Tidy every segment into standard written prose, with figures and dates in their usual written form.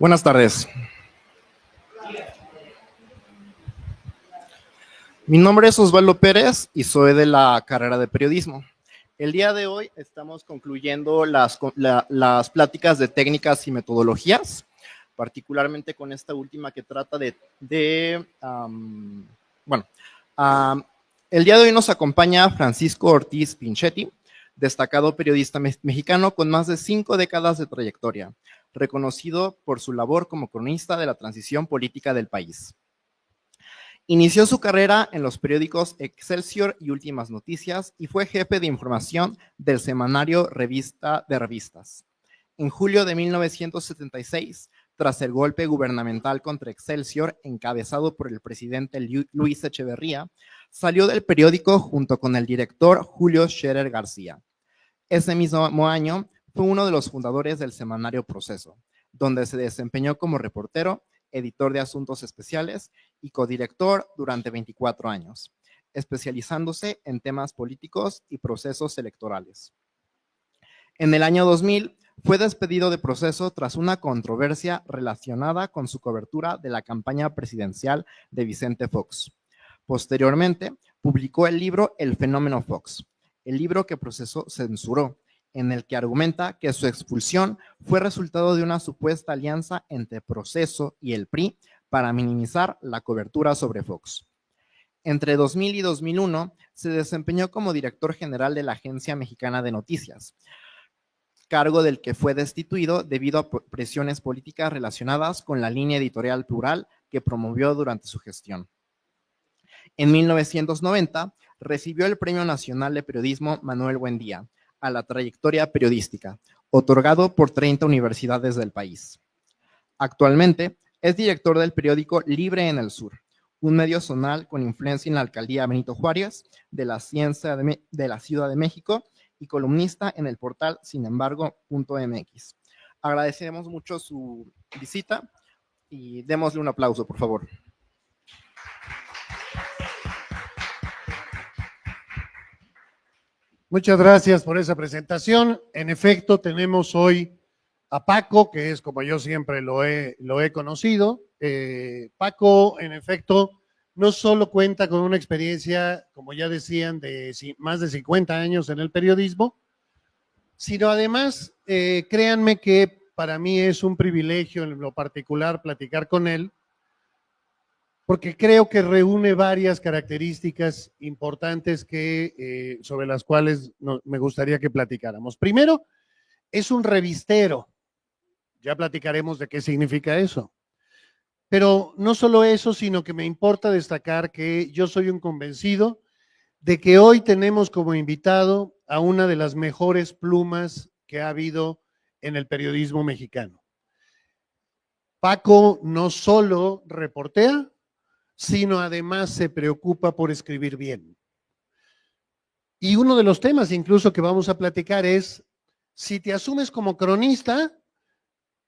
Buenas tardes. Mi nombre es Osvaldo Pérez y soy de la carrera de periodismo. El día de hoy estamos concluyendo las pláticas de técnicas y metodologías, particularmente con esta última que trata el día de hoy nos acompaña Francisco Ortiz Pinchetti, destacado periodista mexicano con más de 5 décadas de trayectoria, reconocido por su labor como cronista de la transición política del país. Inició su carrera en los periódicos Excelsior y Últimas Noticias y fue jefe de información del semanario Revista de Revistas. En julio de 1976, tras el golpe gubernamental contra Excelsior, encabezado por el presidente Luis Echeverría, salió del periódico junto con el director Julio Scherer García. Ese mismo año fue uno de los fundadores del semanario Proceso, donde se desempeñó como reportero, editor de asuntos especiales y codirector durante 24 años, especializándose en temas políticos y procesos electorales. En el año 2000 fue despedido de Proceso tras una controversia relacionada con su cobertura de la campaña presidencial de Vicente Fox. Posteriormente, publicó el libro El fenómeno Fox, el libro que Proceso censuró, en el que argumenta que su expulsión fue resultado de una supuesta alianza entre Proceso y el PRI para minimizar la cobertura sobre Fox. Entre 2000 y 2001 se desempeñó como director general de la Agencia Mexicana de Noticias, cargo del que fue destituido debido a presiones políticas relacionadas con la línea editorial plural que promovió durante su gestión. En 1990 recibió el Premio Nacional de Periodismo Manuel Buendía a la trayectoria periodística, otorgado por 30 universidades del país. Actualmente es director del periódico Libre en el Sur, un medio zonal con influencia en la alcaldía Benito Juárez de la Ciudad de México y columnista en el portal sinembargo.mx. Agradecemos mucho su visita y démosle un aplauso, por favor. Muchas gracias por esa presentación. En efecto, tenemos hoy a Paco, que es como yo siempre lo he conocido. Paco, en efecto, no solo cuenta con una experiencia, como ya decían, de más de 50 años en el periodismo, sino además, créanme que para mí es un privilegio en lo particular platicar con él, porque creo que reúne varias características importantes sobre las cuales me gustaría que platicáramos. Primero, es un revistero. Ya platicaremos de qué significa eso. Pero no solo eso, sino que me importa destacar que yo soy un convencido de que hoy tenemos como invitado a una de las mejores plumas que ha habido en el periodismo mexicano. Paco no solo reportea, sino además se preocupa por escribir bien. Y uno de los temas incluso que vamos a platicar es si te asumes como cronista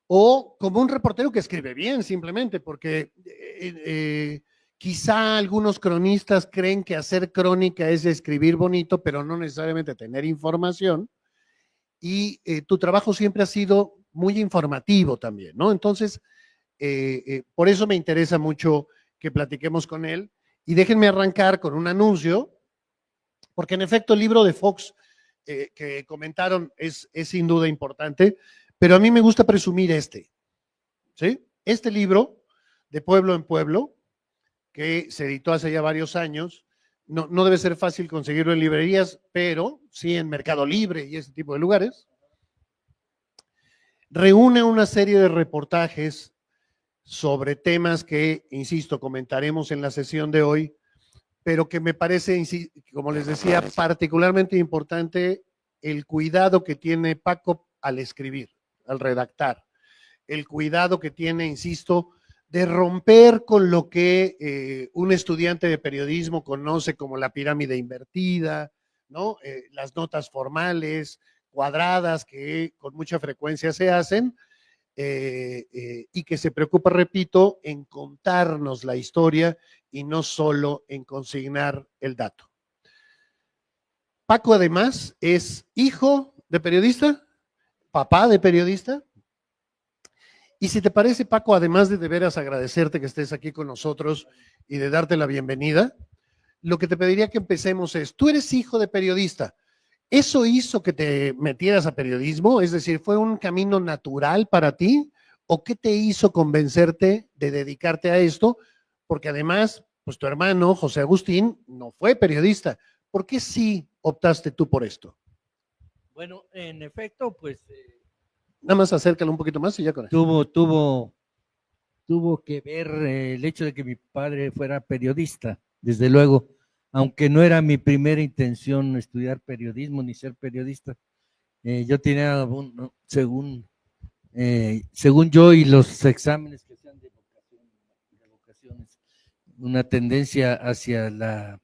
o como un reportero que escribe bien simplemente, porque quizá algunos cronistas creen que hacer crónica es escribir bonito, pero no necesariamente tener información, y tu trabajo siempre ha sido muy informativo también, ¿no? Entonces, por eso me interesa mucho que platiquemos con él. Y déjenme arrancar con un anuncio, porque en efecto el libro de Fox que comentaron es sin duda importante, pero a mí me gusta presumir ¿sí? Este libro, De Pueblo en Pueblo, que se editó hace ya varios años, no debe ser fácil conseguirlo en librerías, pero sí en Mercado Libre y ese tipo de lugares, reúne una serie de reportajes sobre temas que, insisto, comentaremos en la sesión de hoy, pero que me parece, como les decía, particularmente importante el cuidado que tiene Paco al escribir, al redactar, el cuidado que tiene, insisto, de romper con lo que un estudiante de periodismo conoce como la pirámide invertida, ¿no? Las notas formales, cuadradas, que con mucha frecuencia se hacen, y que se preocupa, repito, en contarnos la historia y no solo en consignar el dato. Paco además es hijo de periodista, papá de periodista, Y si te parece, Paco, además de veras agradecerte que estés aquí con nosotros y de darte la bienvenida, lo que te pediría que empecemos es, tú eres hijo de periodista. ¿Eso hizo que te metieras a periodismo? Es decir, ¿fue un camino natural para ti? ¿O qué te hizo convencerte de dedicarte a esto? Porque además, pues tu hermano, José Agustín, no fue periodista. ¿Por qué sí optaste tú por esto? Bueno, en efecto, pues Nada más acércalo un poquito más y ya con eso. tuvo que ver el hecho de que mi padre fuera periodista, desde luego, aunque no era mi primera intención estudiar periodismo ni ser periodista. Yo tenía, según yo y los exámenes que sean de vocaciones, una tendencia hacia la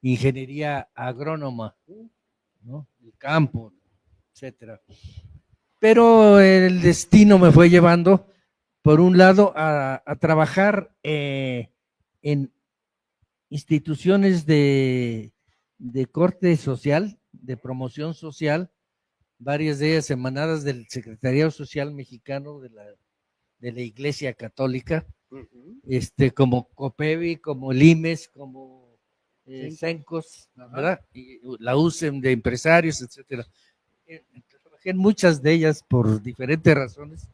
ingeniería agrónoma, ¿no? El campo, etcétera. Pero el destino me fue llevando, por un lado, a trabajar en instituciones de corte social, de promoción social, varias de ellas emanadas del Secretariado Social Mexicano de la Iglesia Católica, como COPEVI, como LIMES, como CENCOS, ¿verdad? Y la USEM de empresarios, etcétera. Trabajé en muchas de ellas por diferentes razones.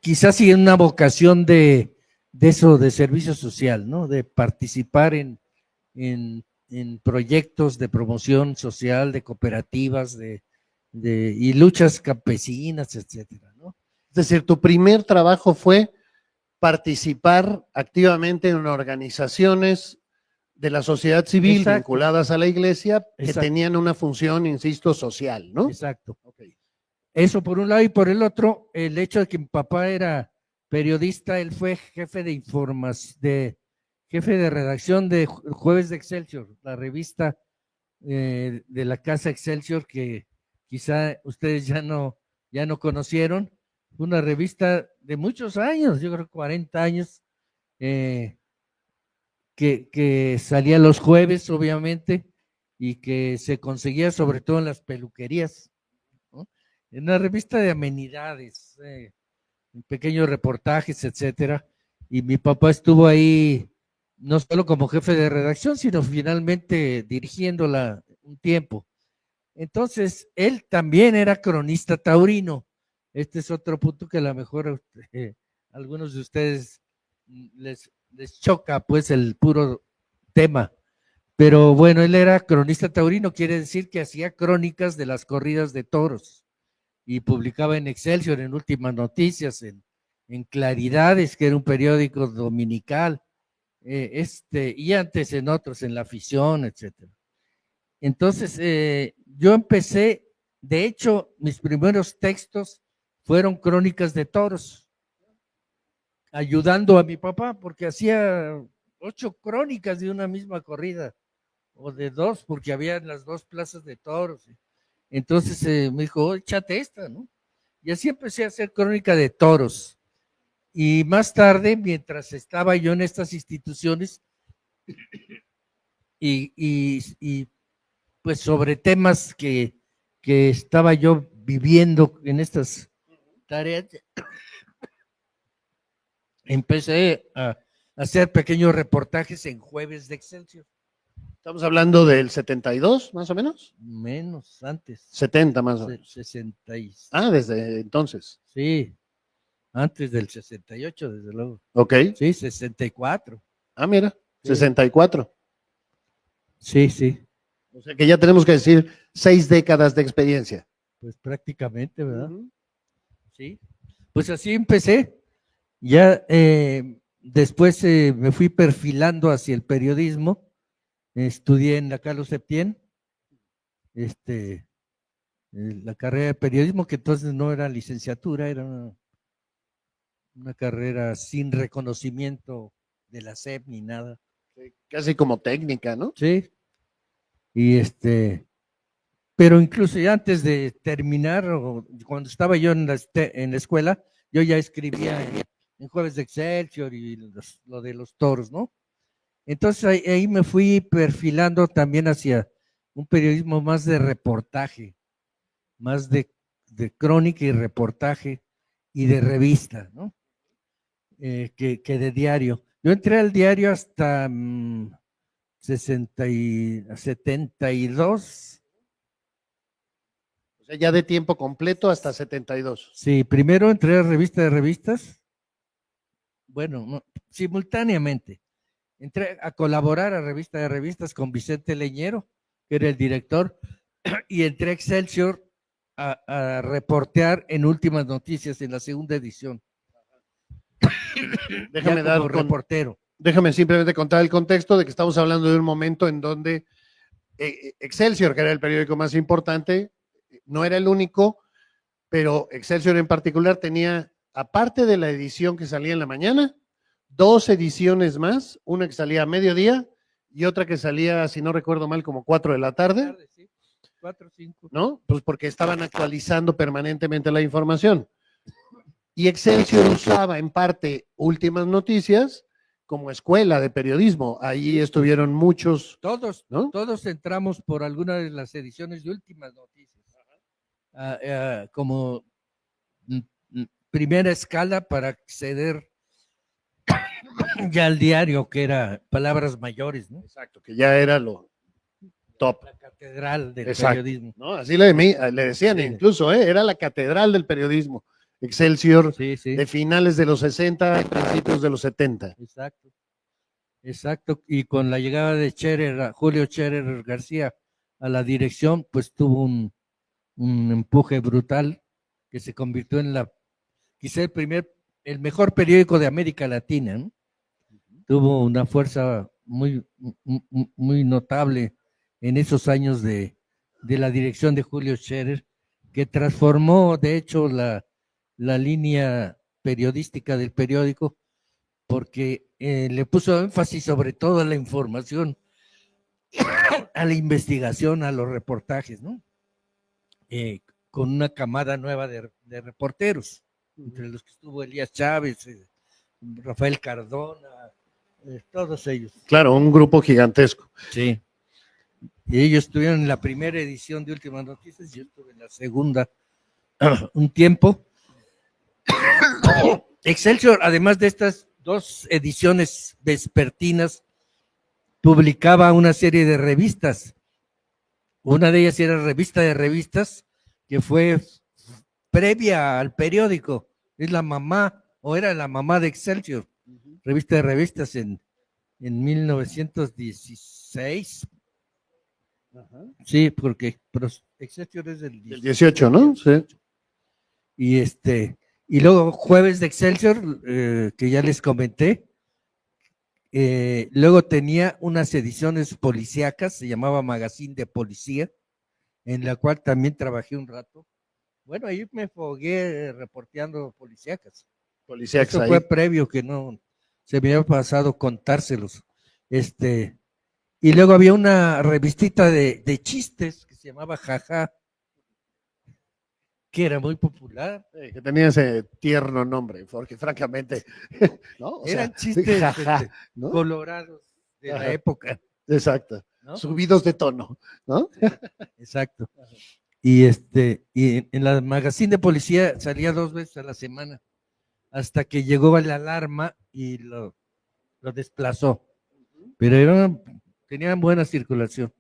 Quizás sí en una vocación de eso, de servicio social, ¿no? De participar en proyectos de promoción social, de cooperativas, y luchas campesinas, etcétera, ¿no? Es decir, tu primer trabajo fue participar activamente en organizaciones de la sociedad civil. Exacto. Vinculadas a la iglesia, que Exacto. Tenían una función, insisto, social, ¿no? Exacto. Okay. Eso por un lado, y por el otro, el hecho de que mi papá era periodista, él fue jefe de jefe de redacción de Jueves de Excelsior, la revista de la Casa Excelsior, que quizá ustedes ya no conocieron. Fue una revista de muchos años, yo creo 40 años, que salía los jueves, obviamente, y que se conseguía sobre todo en las peluquerías, ¿no? En una revista de amenidades, pequeños reportajes, etcétera. Y mi papá estuvo ahí no solo como jefe de redacción, sino finalmente dirigiéndola un tiempo. Entonces, él también era cronista taurino. Este es otro punto que a lo mejor algunos de ustedes les choca, pues, el puro tema. Pero bueno, él era cronista taurino, quiere decir que hacía crónicas de las corridas de toros y publicaba en Excelsior, en Últimas Noticias, en Claridades, que era un periódico dominical, y antes en otros, en La Afición, etcétera. Entonces, yo empecé, de hecho, mis primeros textos fueron crónicas de toros, ayudando a mi papá, porque hacía 8 crónicas de una misma corrida, o de 2, porque había las 2 plazas de toros. Entonces me dijo, échate esta, ¿no? Y así empecé a hacer crónica de toros. Y más tarde, mientras estaba yo en estas instituciones, y pues sobre temas que estaba yo viviendo en estas tareas, empecé a hacer pequeños reportajes en Jueves de Excelsior. ¿Estamos hablando del 72, más o menos? Menos, antes. 70 más o menos. 66. Ah, desde entonces. Sí, antes del 68, desde luego. Ok. Sí, 64. Ah, mira, sí. 64. Sí, sí. O sea que ya tenemos que decir 6 décadas de experiencia. Pues prácticamente, ¿verdad? Sí. Pues así empecé. Ya después me fui perfilando hacia el periodismo. Estudié en la Carlos Septién, la carrera de periodismo, que entonces no era licenciatura, era una carrera sin reconocimiento de la SEP ni nada. Sí, casi como técnica, ¿no? Sí. Y pero incluso ya antes de terminar, o cuando estaba yo en la escuela, yo ya escribía en Jueves de Excelsior y lo de los toros, ¿no? Entonces ahí me fui perfilando también hacia un periodismo más de reportaje, más de crónica y reportaje, y de revista, ¿no? Que de diario. Yo entré al diario hasta 72. O sea, ya de tiempo completo hasta 72. Sí, primero entré a Revista de Revistas, bueno, no, simultáneamente. Entré a colaborar a Revista de Revistas con Vicente Leñero, que era el director, y entré a Excelsior a reportear en Últimas Noticias en la segunda edición. Déjame ya como reportero. Déjame simplemente contar el contexto de que estamos hablando de un momento en donde Excelsior, que era el periódico más importante, no era el único, pero Excelsior en particular tenía, aparte de la edición que salía en la mañana, 2 ediciones más, una que salía a mediodía y otra que salía, si no recuerdo mal, como 4 de la tarde. 4 o 5. ¿No? Pues porque estaban actualizando permanentemente la información. Y Excelsior usaba en parte Últimas Noticias como escuela de periodismo. Ahí estuvieron muchos. Todos, ¿no? Todos entramos por alguna de las ediciones de Últimas Noticias. Como primera escala para acceder ya al diario, que era Palabras Mayores, ¿no? Exacto, que ya era lo top. La catedral del Exacto, periodismo. ¿no? Así le decían, sí. Incluso, era la catedral del periodismo. Excelsior, sí, sí. De finales de los 60 y principios de los 70. Exacto. Exacto. Y con la llegada de Julio Scherer García a la dirección, pues tuvo un empuje brutal que se convirtió en quizá el mejor periódico de América Latina, ¿no? Tuvo una fuerza muy notable en esos años de la dirección de Julio Scherer, que transformó, de hecho, la línea periodística del periódico, porque le puso énfasis sobre todo a la información, a la investigación, a los reportajes, ¿no? Con una camada nueva de reporteros, entre los que estuvo Elías Chávez, Rafael Cardona, todos ellos. Claro, un grupo gigantesco. Sí. Y ellos estuvieron en la primera edición de Últimas Noticias, yo estuve en la segunda un tiempo. Excelsior, además de estas 2 ediciones vespertinas, publicaba una serie de revistas. Una de ellas era Revista de Revistas, que fue previa al periódico. Es la mamá, o era la mamá de Excelsior. Revista de Revistas en 1916. Ajá. Sí, porque Excelsior es del 18, ¿no? Sí. Y luego Jueves de Excelsior, que ya les comenté. Luego tenía unas ediciones policíacas, se llamaba Magazine de Policía, en la cual también trabajé un rato. Bueno, ahí me fogué reporteando policíacas. Eso fue previo, que no se me había pasado contárselos. Y luego había una revistita de chistes que se llamaba Jaja, que era muy popular. Sí, que tenía ese tierno nombre, porque francamente, ¿no? Eran chistes jaja, ¿no? Colorados de la época. Exacto, ¿no? Subidos de tono, ¿no? Exacto. Y en la Magazine de Policía salía 2 veces a la semana, hasta que llegó la alarma y lo desplazó. Pero tenían buena circulación.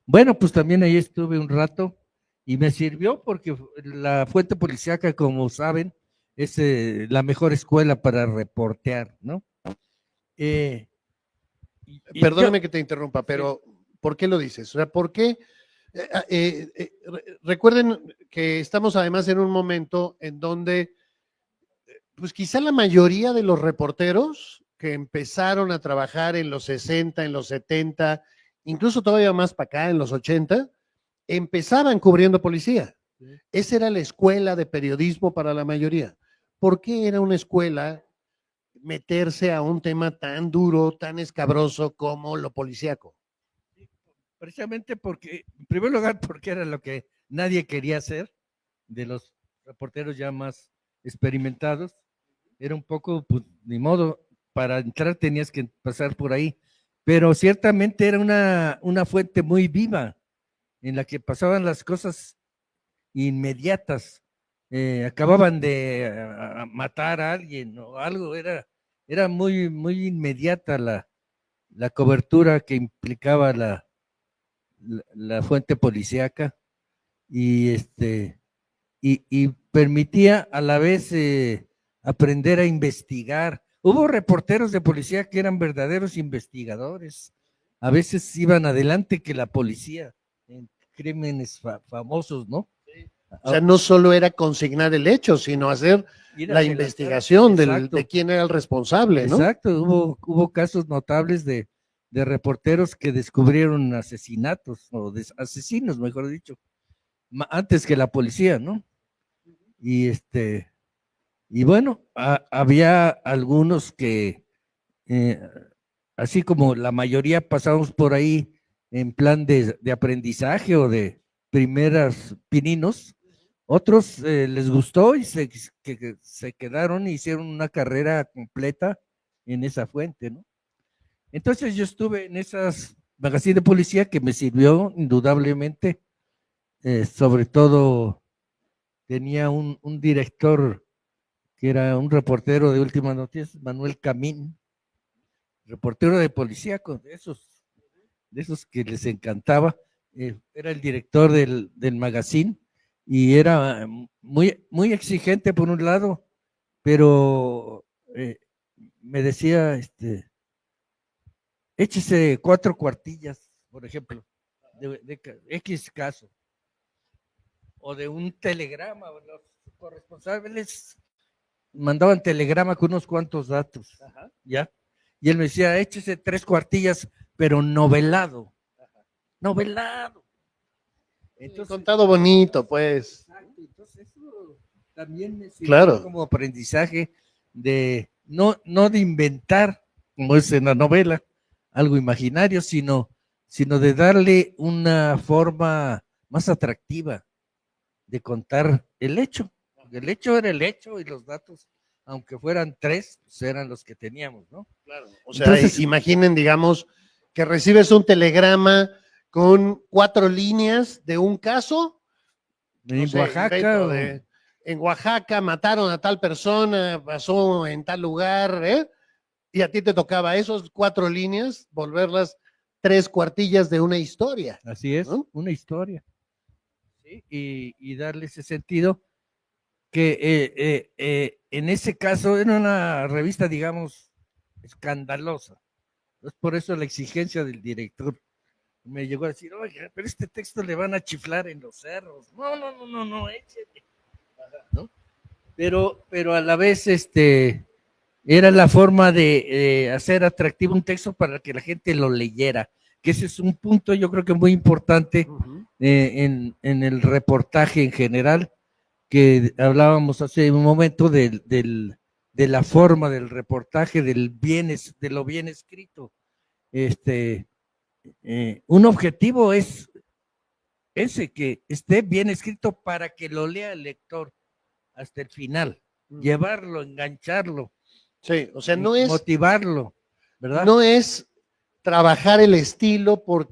Bueno, pues también ahí estuve un rato y me sirvió porque la fuente policíaca, como saben, es la mejor escuela para reportear, ¿no? Perdóname que te interrumpa, pero sí. ¿Por qué lo dices? O sea, ¿por qué? Recuerden que estamos además en un momento en donde, pues quizá la mayoría de los reporteros que empezaron a trabajar en los 60, en los 70, incluso todavía más para acá, en los 80, empezaban cubriendo policía. Sí. Esa era la escuela de periodismo para la mayoría. ¿Por qué era una escuela meterse a un tema tan duro, tan escabroso como lo policíaco? Precisamente porque, en primer lugar, porque era lo que nadie quería hacer, de los reporteros ya más experimentados. Era un poco, pues, ni modo, para entrar tenías que pasar por ahí. Pero ciertamente era una fuente muy viva, en la que pasaban las cosas inmediatas. acababan de matar a alguien o algo, era muy, muy inmediata la cobertura que implicaba la fuente policíaca y y permitía a la vez aprender a investigar. Hubo reporteros de policía que eran verdaderos investigadores. A veces iban adelante que la policía en crímenes famosos, ¿no? O sea, no solo era consignar el hecho, sino hacer Ir a la adelantar, investigación exacto. de quién era el responsable, ¿no? Exacto, hubo casos notables de reporteros que descubrieron asesinatos, o asesinos, mejor dicho, antes que la policía, ¿no? Y y bueno, había algunos que, eh, así como la mayoría pasamos por ahí en plan de aprendizaje o de primeras pininos, otros les gustó y que se quedaron e hicieron una carrera completa en esa fuente, ¿no? Entonces yo estuve en esas magazines de policía que me sirvió indudablemente, sobre todo tenía un director que era un reportero de Últimas Noticias, Manuel Camín, reportero de policía, de esos que les encantaba, era el director del magazine y era muy, muy exigente por un lado, pero me decía, échese 4 cuartillas, por ejemplo, de X caso, o de un telegrama, los corresponsables mandaban telegrama con unos cuantos datos, ¿ya? Y él me decía, échese 3 cuartillas, pero novelado, novelado. Entonces, contado bonito, pues. Entonces eso también me sirvió Claro. como aprendizaje de no de inventar, como es en la novela, algo imaginario, sino de darle una forma más atractiva de contar el hecho. El hecho era el hecho y los datos, aunque fueran 3, pues eran los que teníamos, ¿no? Claro. O sea, entonces, imaginen, digamos, que recibes un telegrama con 4 líneas de un caso. En Oaxaca. En Oaxaca mataron a tal persona, pasó en tal lugar, ¿eh? Y a ti te tocaba esos 4 líneas, volverlas 3 cuartillas de una historia. Así es, ¿no? Una historia. ¿Sí? Y darle ese sentido que en ese caso era una revista, digamos, escandalosa. Entonces, por eso la exigencia del director me llegó a decir, oye, pero este texto le van a chiflar en los cerros. No, échale. ¿No? Pero a la vez, era la forma de hacer atractivo un texto para que la gente lo leyera, que ese es un punto yo creo que muy importante en el reportaje en general, que hablábamos hace un momento de la forma del reportaje, de lo bien escrito. Un objetivo es ese, que esté bien escrito para que lo lea el lector hasta el final, llevarlo, engancharlo. Sí, o sea, no es motivarlo, ¿verdad? No es trabajar el estilo por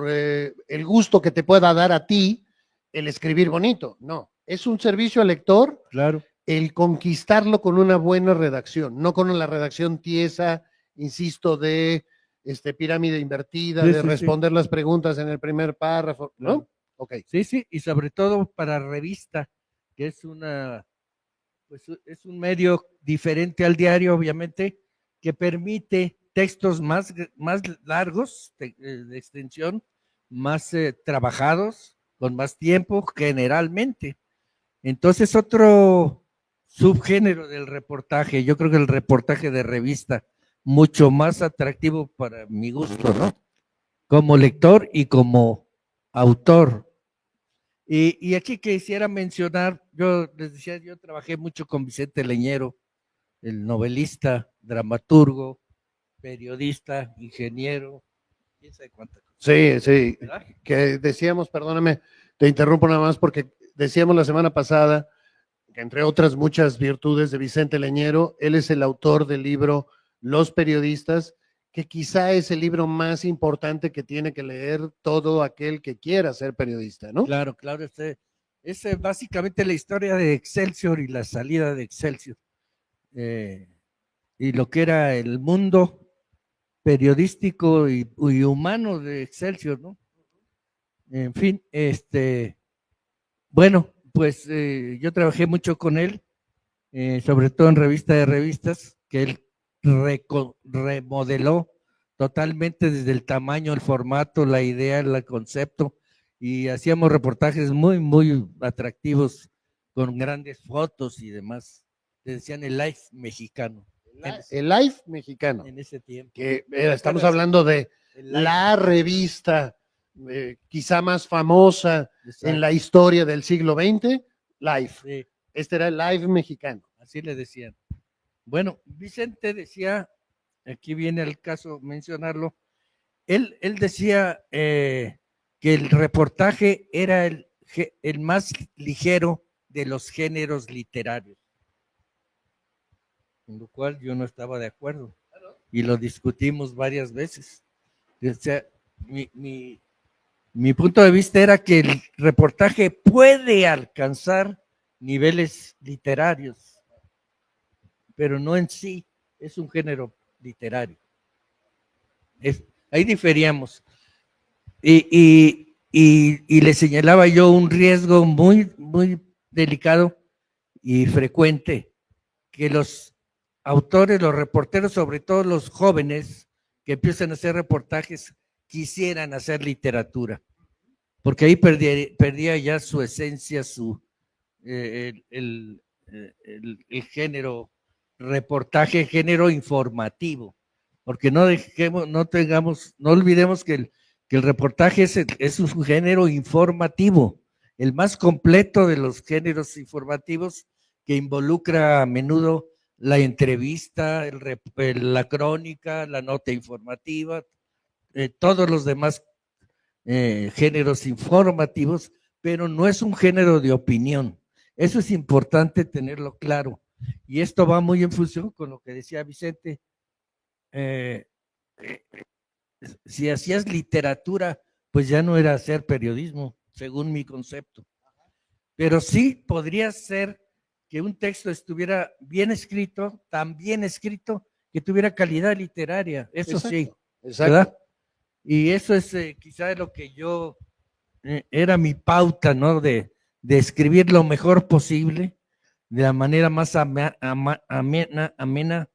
el gusto que te pueda dar a ti el escribir bonito, no, es un servicio al lector, claro, el conquistarlo con una buena redacción, no con la redacción tiesa, insisto, de pirámide invertida, de responder las preguntas en el primer párrafo, ¿no? Claro. Okay. Sí, y sobre todo para revista, que es pues es un medio diferente al diario, obviamente, que permite textos más largos, de extensión, más trabajados, con más tiempo, generalmente. Entonces, otro subgénero del reportaje, yo creo que el reportaje de revista, mucho más atractivo para mi gusto, ¿no? Como lector y como autor. Y aquí quisiera mencionar, yo les decía, yo trabajé mucho con Vicente Leñero, el novelista, dramaturgo, periodista, ingeniero, quién sabe cuánta cosa. Sí, ¿verdad? Que decíamos, perdóname, te interrumpo nada más porque decíamos la semana pasada que entre otras muchas virtudes de Vicente Leñero, él es el autor del libro Los Periodistas, que quizá es el libro más importante que tiene que leer todo aquel que quiera ser periodista, ¿no? Claro, Es básicamente la historia de Excelsior y la salida de Excelsior. Y lo que era el mundo periodístico y humano de Excelsior, ¿no? En fin, bueno, pues yo trabajé mucho con él, sobre todo en Revista de Revistas, que él remodeló totalmente desde el tamaño, el formato, la idea, el concepto, y hacíamos reportajes muy, muy atractivos con grandes fotos y demás. Le decían el live mexicano. El Live mexicano, En ese tiempo. que estamos hablando de la revista quizá más famosa en la historia del siglo XX, Live. Sí. Este era el Live mexicano. Así le decían. Bueno, Vicente decía, aquí viene el caso mencionarlo, él decía que el reportaje era el más ligero de los géneros literarios, con lo cual yo no estaba de acuerdo y lo discutimos varias veces. O sea, mi punto de vista era que el reportaje puede alcanzar niveles literarios, pero no en sí es un género literario. Ahí diferíamos. Y le señalaba yo un riesgo muy, muy delicado y frecuente, que los autores, los reporteros, sobre todo los jóvenes que empiezan a hacer reportajes, quisieran hacer literatura, porque ahí perdía ya su esencia, el género reportaje, género informativo, porque no olvidemos que el reportaje es un género informativo, el más completo de los géneros informativos, que involucra a menudo la entrevista, la crónica, la nota informativa, todos los demás géneros informativos, pero no es un género de opinión. Eso es importante tenerlo claro. Y esto va muy en función con lo que decía Vicente. Si hacías literatura, pues ya no era hacer periodismo, según mi concepto. Pero sí podría ser que un texto estuviera bien escrito, tan bien escrito, que tuviera calidad literaria. Eso exacto, sí, exacto. ¿Verdad? Y eso es quizás lo que yo, era mi pauta, ¿no? De escribir lo mejor posible, de la manera más amena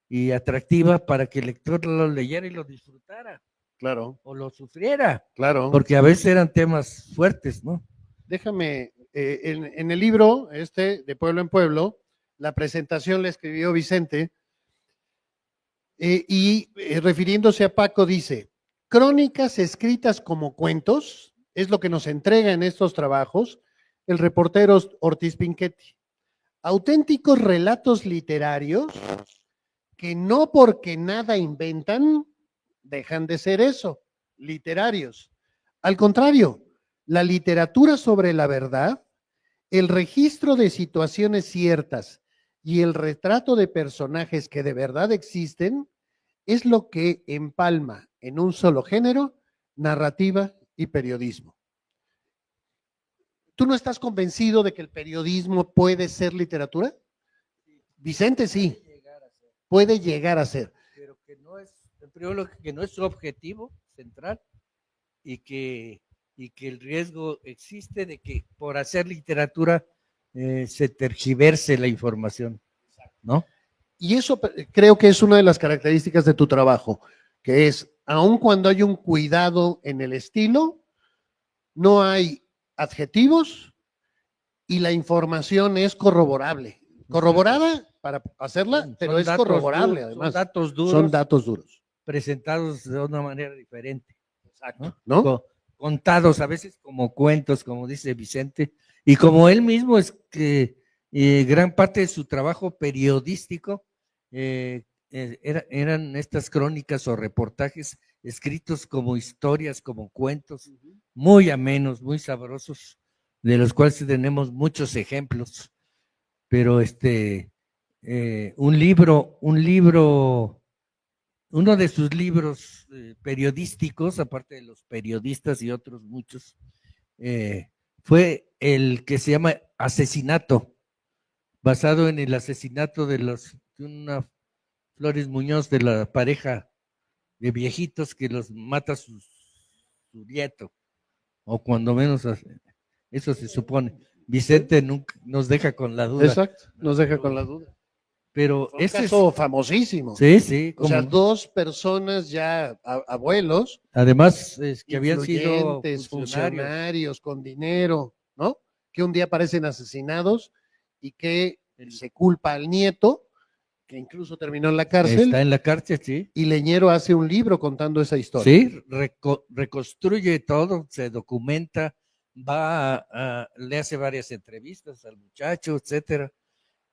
y atractiva, para que el lector lo leyera y lo disfrutara. Claro. O lo sufriera. Claro. Porque a veces eran temas fuertes, ¿no? Déjame, en el libro de Pueblo en Pueblo, la presentación la escribió Vicente, refiriéndose a Paco dice: crónicas escritas como cuentos es lo que nos entrega en estos trabajos el reportero Ortiz Pinchetti. Auténticos relatos literarios que no porque nada inventan dejan de ser eso, literarios. Al contrario, la literatura sobre la verdad, el registro de situaciones ciertas y el retrato de personajes que de verdad existen es lo que empalma en un solo género narrativa y periodismo. ¿Tú no estás convencido de que el periodismo puede ser literatura? Vicente sí, puede llegar a ser. Pero que no es, primero, que no es su objetivo central, y que el riesgo existe de que por hacer literatura se tergiverse la información, ¿no? Y eso creo que es una de las características de tu trabajo, que es, aun cuando hay un cuidado en el estilo, no hay adjetivos y la información es corroborable. Corroborada para hacerla, pero es corroborable además. Son datos duros. Presentados de una manera diferente. Exacto. ¿No? Contados a veces como cuentos, como dice Vicente, y como él mismo es que gran parte de su trabajo periodístico eran estas crónicas o reportajes escritos como historias, como cuentos, muy amenos, muy sabrosos, de los cuales tenemos muchos ejemplos. Pero uno de sus libros periodísticos, aparte de los periodistas y otros muchos, fue el que se llama Asesinato, basado en el asesinato de una Flores Muñoz, de la pareja de viejitos que los mata su nieto, o cuando menos eso se supone. Vicente nunca nos deja con la duda. Exacto, nos deja con la duda. Pero Fue un ese caso famosísimo. sí, sí. O sea, No. dos personas ya abuelos, Además, que habían sido influyentes, funcionarios con dinero, ¿no? Que un día aparecen asesinados y que se culpa al nieto, que incluso terminó en la cárcel. Está en la cárcel, sí. Y Leñero hace un libro contando esa historia. Sí, reconstruye todo, se documenta, le hace varias entrevistas al muchacho, etcétera,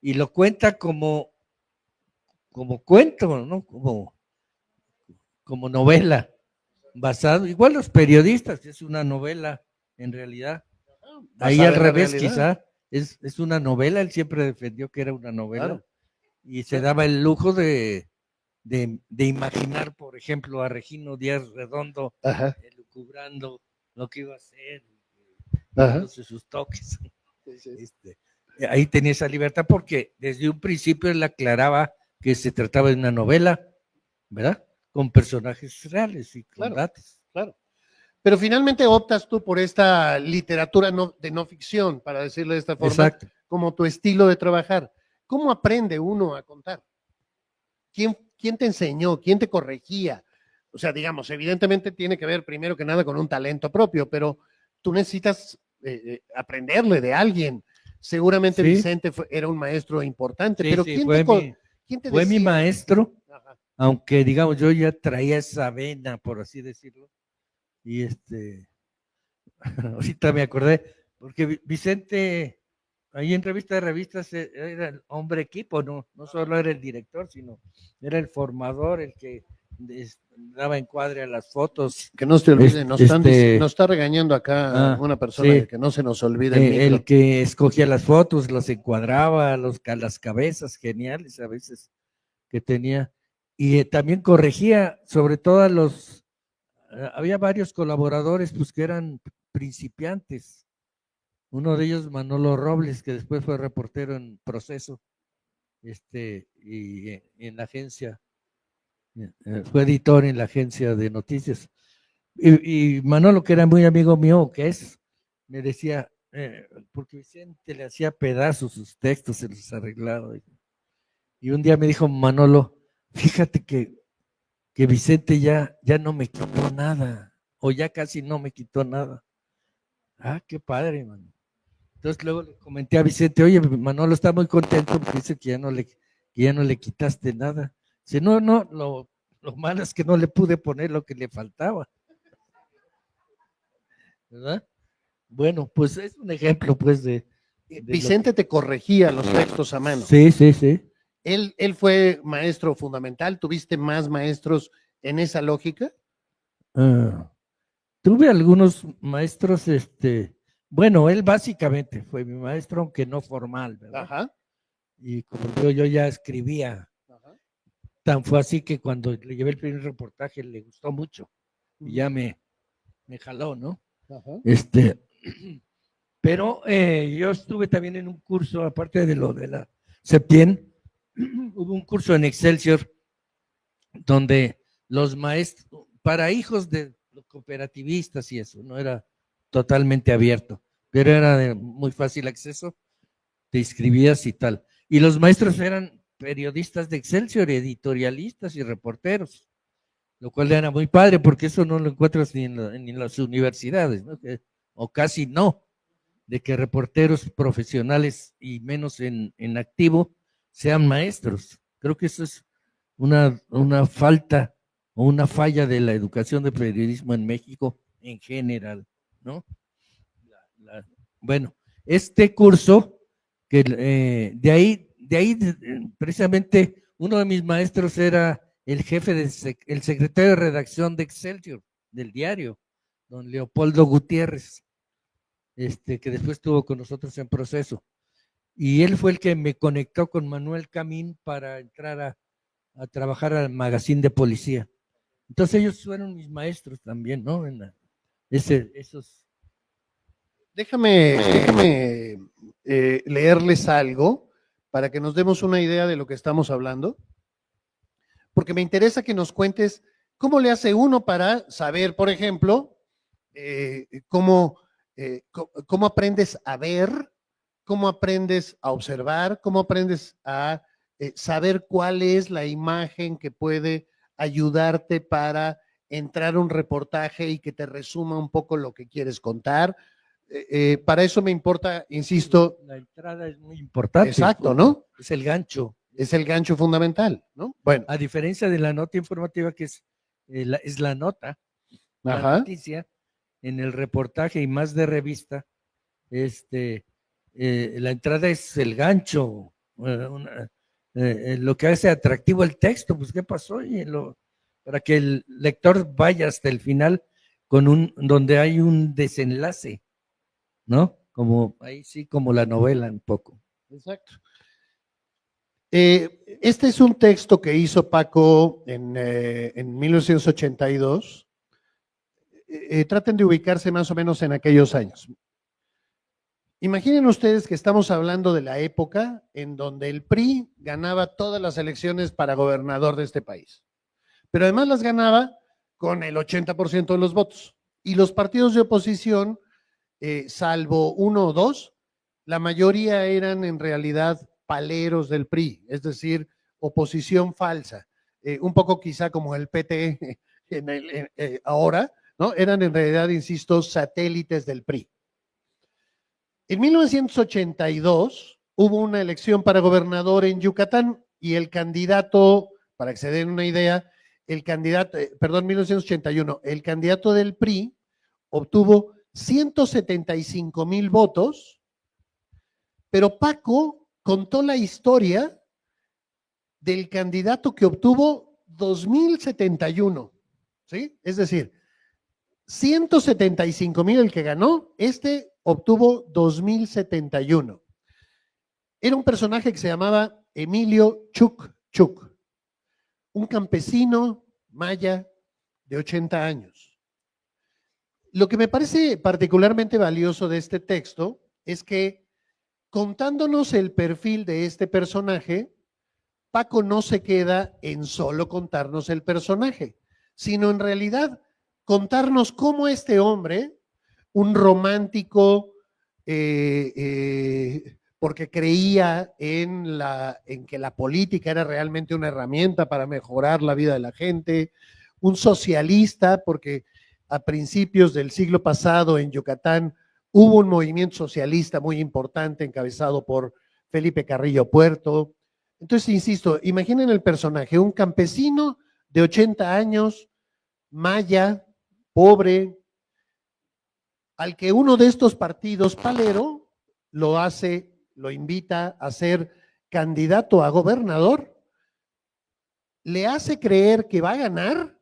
y lo cuenta como cuento, ¿no? Como novela, basado, igual los periodistas, es una novela en realidad. Ahí al revés, quizá, es una novela, él siempre defendió que era una novela, claro. Y se daba el lujo de imaginar, por ejemplo, a Regino Díaz Redondo elucubrando lo que iba a hacer, dándose sus toques. Sí. Ahí tenía esa libertad porque desde un principio él aclaraba que se trataba de una novela, ¿verdad? Con personajes reales y con datos. Claro. Pero finalmente optas tú por esta literatura de no ficción, para decirlo de esta forma, exacto, como tu estilo de trabajar. ¿Cómo aprende uno a contar? ¿Quién te enseñó? ¿Quién te corregía? O sea, digamos, evidentemente tiene que ver primero que nada con un talento propio, pero tú necesitas aprenderle de alguien. Seguramente sí. Vicente era un maestro importante, sí, pero sí, ¿quién te fue decía? Mi maestro, aunque digamos yo ya traía esa vena, por así decirlo, y ahorita me acordé, porque Vicente, ahí en Revista de Revistas era el hombre equipo, no solo era el director, sino era el formador, el que daba encuadre a las fotos. Que no se te olvide, nos está regañando acá una persona, sí, que no se nos olvide el micro. El que escogía las fotos, las encuadraba, las cabezas geniales a veces que tenía, y también corregía, sobre todo había varios colaboradores pues que eran principiantes. Uno de ellos, Manolo Robles, que después fue reportero en Proceso, y en la agencia, fue editor en la agencia de noticias. Y Manolo, que era muy amigo mío, me decía, porque Vicente le hacía pedazos sus textos, se los arreglaba. Y un día me dijo Manolo, fíjate que Vicente ya no me quitó nada, o ya casi no me quitó nada. Ah, qué padre, mano. Entonces luego le comenté a Vicente, oye, Manolo está muy contento porque dice que ya no le quitaste nada. Dice, no, lo malo es que no le pude poner lo que le faltaba. ¿Verdad? Bueno, pues es un ejemplo, pues, de Vicente te corregía los textos a mano. Sí, sí, sí. ¿Él fue maestro fundamental? ¿Tuviste más maestros en esa lógica? Tuve algunos maestros, bueno, él básicamente fue mi maestro, aunque no formal, ¿verdad? Ajá. Y como yo ya escribía, ajá, tan fue así que cuando le llevé el primer reportaje le gustó mucho y ya me jaló, ¿no? Ajá. Pero yo estuve también en un curso, aparte de lo de la Septien, hubo un curso en Excelsior donde los maestros, para hijos de los cooperativistas y eso, no era totalmente abierto, pero era de muy fácil acceso, te inscribías y tal. Y los maestros eran periodistas de Excelsior, editorialistas y reporteros, lo cual era muy padre porque eso no lo encuentras ni en las universidades, ¿no? O casi no, de que reporteros profesionales y menos en activo sean maestros. Creo que eso es una falta o una falla de la educación de periodismo en México en general, ¿no? Bueno, este curso, que de ahí precisamente uno de mis maestros era el jefe, el secretario de redacción de Excelsior, del diario, don Leopoldo Gutiérrez, que después estuvo con nosotros en Proceso. Y él fue el que me conectó con Manuel Camín para entrar a trabajar al magazine de policía. Entonces ellos fueron mis maestros también, ¿no? Esos Déjame leerles algo para que nos demos una idea de lo que estamos hablando, porque me interesa que nos cuentes cómo le hace uno para saber, por ejemplo, cómo aprendes a ver, cómo aprendes a observar, cómo aprendes a saber cuál es la imagen que puede ayudarte para entrar a un reportaje y que te resuma un poco lo que quieres contar. Para eso me importa, insisto. La entrada es muy importante. Exacto, ¿no? Es el gancho. Es el gancho fundamental, ¿no? Bueno. A diferencia de la nota informativa, que es la nota, la noticia, en el reportaje y más de revista, la entrada es el gancho, lo que hace atractivo el texto, pues qué pasó, para que el lector vaya hasta el final donde hay un desenlace, ¿no? Como ahí sí, como la novela un poco. Exacto. Este es un texto que hizo Paco en 1982. Traten de ubicarse más o menos en aquellos años. Imaginen ustedes que estamos hablando de la época en donde el PRI ganaba todas las elecciones para gobernador de este país, pero además las ganaba con el 80% de los votos. Y los partidos de oposición, salvo uno o dos, la mayoría eran en realidad paleros del PRI, es decir, oposición falsa, un poco quizá como el PT ahora, ¿no? Eran en realidad, insisto, satélites del PRI. En 1982 hubo una elección para gobernador en Yucatán y el candidato, para que se den una idea, 1981, el candidato del PRI obtuvo 175,000 votos, pero Paco contó la historia del candidato que obtuvo 2,071, ¿sí? Es decir, 175,000 el que ganó, obtuvo 2,071. Era un personaje que se llamaba Emilio Chuc Chuc, un campesino maya de 80 años. Lo que me parece particularmente valioso de este texto es que, contándonos el perfil de este personaje, Paco no se queda en solo contarnos el personaje, sino en realidad contarnos cómo este hombre, un romántico, porque creía en que la política era realmente una herramienta para mejorar la vida de la gente, un socialista, porque a principios del siglo pasado en Yucatán hubo un movimiento socialista muy importante encabezado por Felipe Carrillo Puerto. Entonces, insisto, imaginen el personaje, un campesino de 80 años, maya, pobre, al que uno de estos partidos, palero, lo invita a ser candidato a gobernador, le hace creer que va a ganar,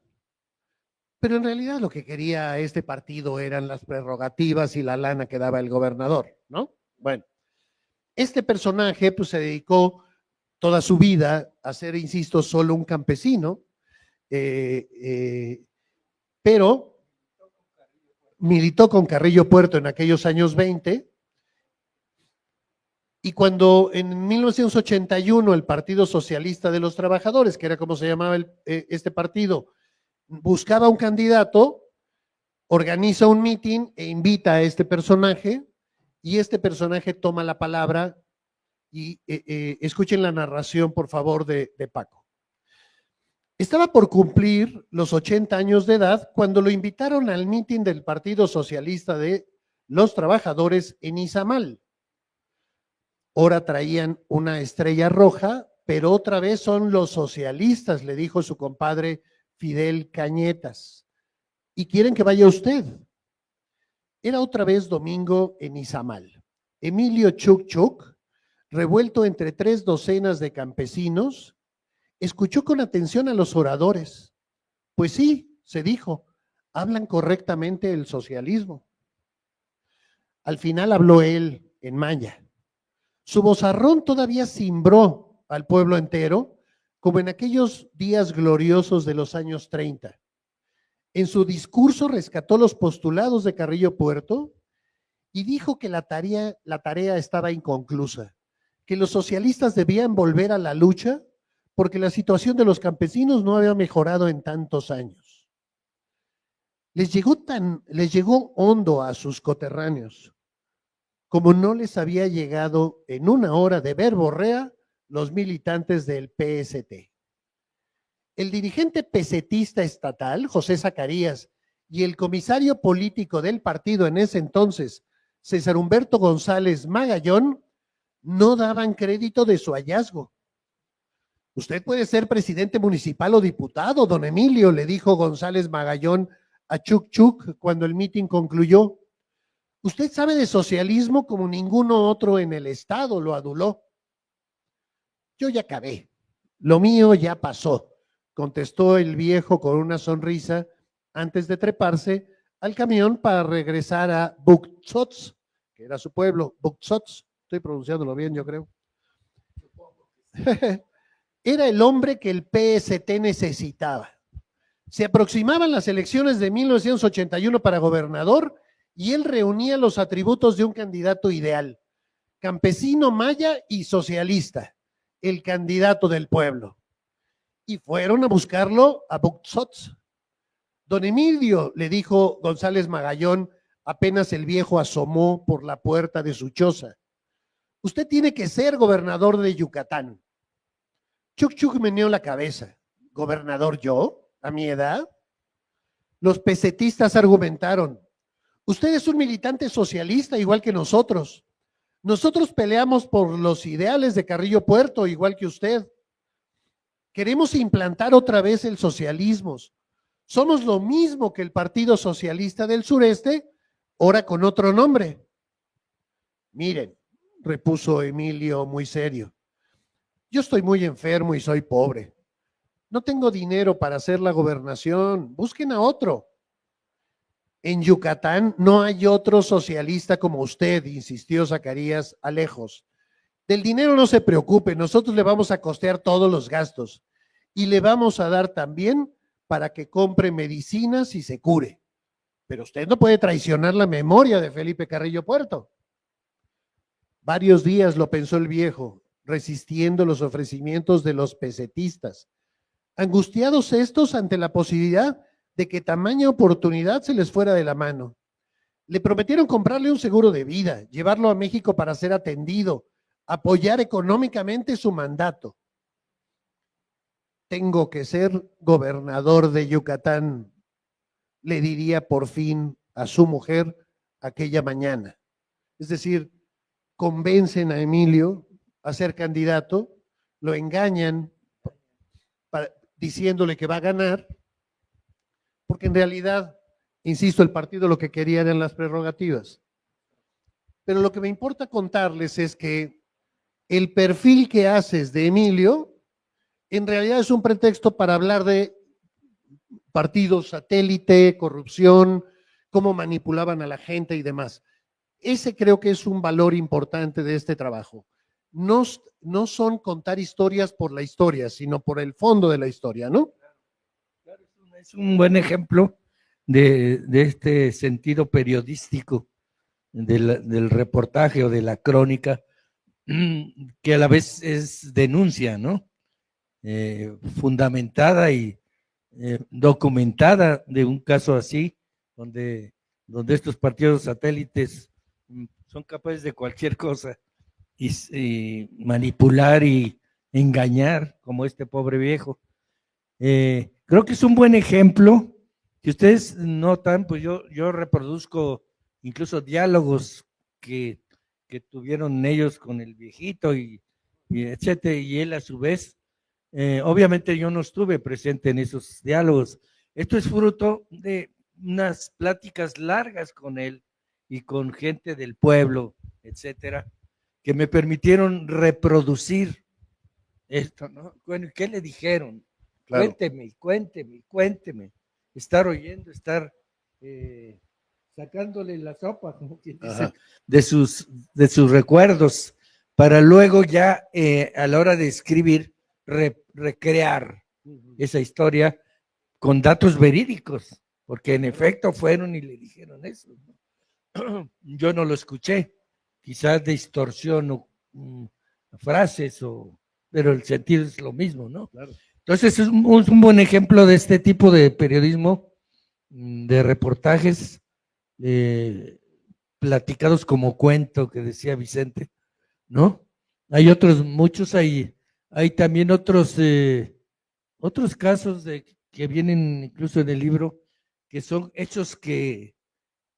pero en realidad lo que quería este partido eran las prerrogativas y la lana que daba el gobernador, ¿no? Bueno, este personaje pues se dedicó toda su vida a ser, insisto, solo un campesino, pero militó con Carrillo Puerto en aquellos años 20, y cuando en 1981 el Partido Socialista de los Trabajadores, que era como se llamaba este partido, buscaba un candidato, organiza un mitin e invita a este personaje, y este personaje toma la palabra, y escuchen la narración, por favor, de Paco. Estaba por cumplir los 80 años de edad cuando lo invitaron al mitin del Partido Socialista de los Trabajadores en Izamal. Ahora traían una estrella roja, pero otra vez son los socialistas, le dijo su compadre Fidel Cañetas. ¿Y quieren que vaya usted? Era otra vez domingo en Izamal. Emilio Chuc Chuc, revuelto entre 3 docenas de campesinos, escuchó con atención a los oradores. Pues sí, se dijo, hablan correctamente el socialismo. Al final habló él en maya. Su vozarrón todavía cimbró al pueblo entero, como en aquellos días gloriosos de los años 30. En su discurso rescató los postulados de Carrillo Puerto y dijo que la tarea estaba inconclusa, que los socialistas debían volver a la lucha porque la situación de los campesinos no había mejorado en tantos años. Les llegó hondo a sus coterráneos, como no les había llegado en una hora de verborrea los militantes del PST. El dirigente pesetista estatal, José Zacarías, y el comisario político del partido en ese entonces, César Humberto González Magallón, no daban crédito de su hallazgo. Usted puede ser presidente municipal o diputado, don Emilio, le dijo González Magallón a Chuc Chuc cuando el mitin concluyó. Usted sabe de socialismo como ninguno otro en el estado, lo aduló. Yo ya acabé, lo mío ya pasó, contestó el viejo con una sonrisa antes de treparse al camión para regresar a Buxots, que era su pueblo, Buxots, estoy pronunciándolo bien yo creo. Era el hombre que el PST necesitaba. Se aproximaban las elecciones de 1981 para gobernador y él reunía los atributos de un candidato ideal, campesino, maya y socialista, el candidato del pueblo. Y fueron a buscarlo a Buxots. Don Emilio, le dijo González Magallón, apenas el viejo asomó por la puerta de su choza. Usted tiene que ser gobernador de Yucatán. Chuc Chuc meneó la cabeza. ¿Gobernador yo? ¿A mi edad? Los pesetistas argumentaron. Usted es un militante socialista igual que nosotros. Nosotros peleamos por los ideales de Carrillo Puerto igual que usted. Queremos implantar otra vez el socialismo. Somos lo mismo que el Partido Socialista del Sureste, ahora con otro nombre. Miren, repuso Emilio muy serio. Yo estoy muy enfermo y soy pobre. No tengo dinero para hacer la gobernación. Busquen a otro. En Yucatán no hay otro socialista como usted, insistió Zacarías Alejos. Del dinero no se preocupe, nosotros le vamos a costear todos los gastos y le vamos a dar también para que compre medicinas y se cure. Pero usted no puede traicionar la memoria de Felipe Carrillo Puerto. Varios días lo pensó el viejo, resistiendo los ofrecimientos de los pesetistas, angustiados estos ante la posibilidad de que tamaña oportunidad se les fuera de la mano. Le prometieron comprarle un seguro de vida, llevarlo a México para ser atendido, apoyar económicamente su mandato. Tengo que ser gobernador de Yucatán, le diría por fin a su mujer aquella mañana. Es decir, convencen a Emilio a ser candidato, lo engañan diciéndole que va a ganar, porque en realidad, insisto, el partido lo que quería eran las prerrogativas. Pero lo que me importa contarles es que el perfil que haces de Emilio en realidad es un pretexto para hablar de partidos satélite, corrupción, cómo manipulaban a la gente y demás. Ese creo que es un valor importante de este trabajo. No son contar historias por la historia, sino por el fondo de la historia, ¿no? Es un buen ejemplo de este sentido periodístico del reportaje o de la crónica, que a la vez es denuncia, ¿no? Fundamentada y documentada de un caso así, donde estos partidos satélites son capaces de cualquier cosa y manipular y engañar, como este pobre viejo. Creo que es un buen ejemplo. Si ustedes notan, pues yo reproduzco incluso diálogos que tuvieron ellos con el viejito y etcétera, y él a su vez. Obviamente yo no estuve presente en esos diálogos. Esto es fruto de unas pláticas largas con él y con gente del pueblo, etcétera, que me permitieron reproducir esto, ¿no? Bueno, ¿qué le dijeron? Claro. Cuénteme. Estar oyendo, estar sacándole la sopa, como quien dice, de sus recuerdos, para luego ya a la hora de escribir, recrear esa historia con datos verídicos, porque en efecto fueron y le dijeron eso, ¿no? yo no lo escuché, quizás distorsiono frases, pero el sentido es lo mismo, ¿no? Claro. Entonces es un buen ejemplo de este tipo de periodismo, de reportajes platicados como cuento, que decía Vicente, ¿no? Hay otros, muchos, hay también otros casos que vienen incluso en el libro, que son hechos que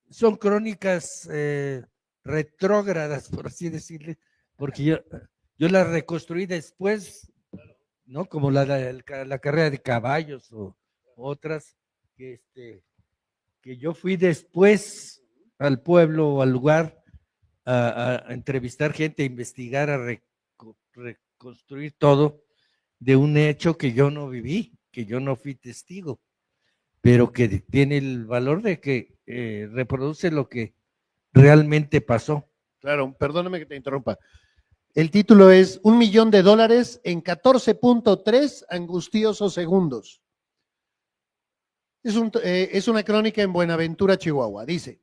son crónicas retrógradas, por así decirle, porque yo las reconstruí después, ¿no? Como la carrera de caballos o otras que yo fui después al pueblo o al lugar a entrevistar gente, a investigar, a reconstruir todo de un hecho que yo no viví, que yo no fui testigo, pero que tiene el valor de que reproduce lo que realmente pasó. Claro, perdóname que te interrumpa. El título es $1.000.000 en 14.3 angustiosos segundos. Es una crónica en Buenaventura, Chihuahua. Dice,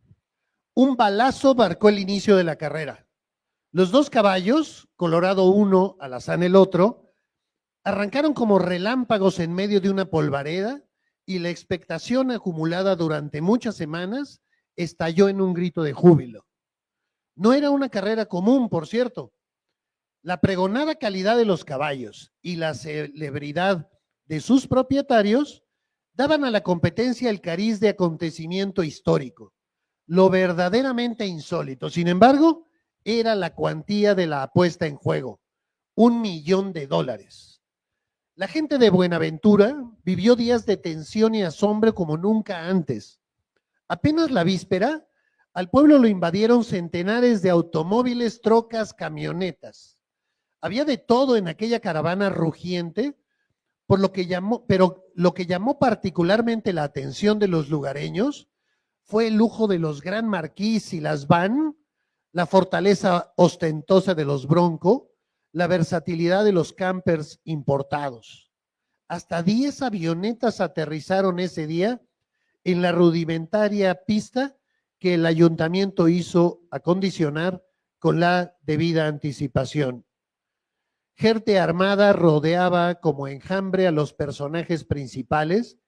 un balazo marcó el inicio de la carrera. Los dos caballos, Colorado uno, Alazán el otro, arrancaron como relámpagos en medio de una polvareda y la expectación acumulada durante muchas semanas estalló en un grito de júbilo. No era una carrera común, por cierto. La pregonada calidad de los caballos y la celebridad de sus propietarios daban a la competencia el cariz de acontecimiento histórico, lo verdaderamente insólito. Sin embargo, era la cuantía de la apuesta en juego, $1.000.000. La gente de Buenaventura vivió días de tensión y asombro como nunca antes. Apenas la víspera, al pueblo lo invadieron centenares de automóviles, trocas, camionetas. Había de todo en aquella caravana rugiente, pero lo que llamó particularmente la atención de los lugareños fue el lujo de los Gran Marquis y las Van, la fortaleza ostentosa de los Bronco, la versatilidad de los campers importados. Hasta 10 avionetas aterrizaron ese día en la rudimentaria pista que el ayuntamiento hizo acondicionar con la debida anticipación. Gente armada rodeaba como enjambre a los personajes principales,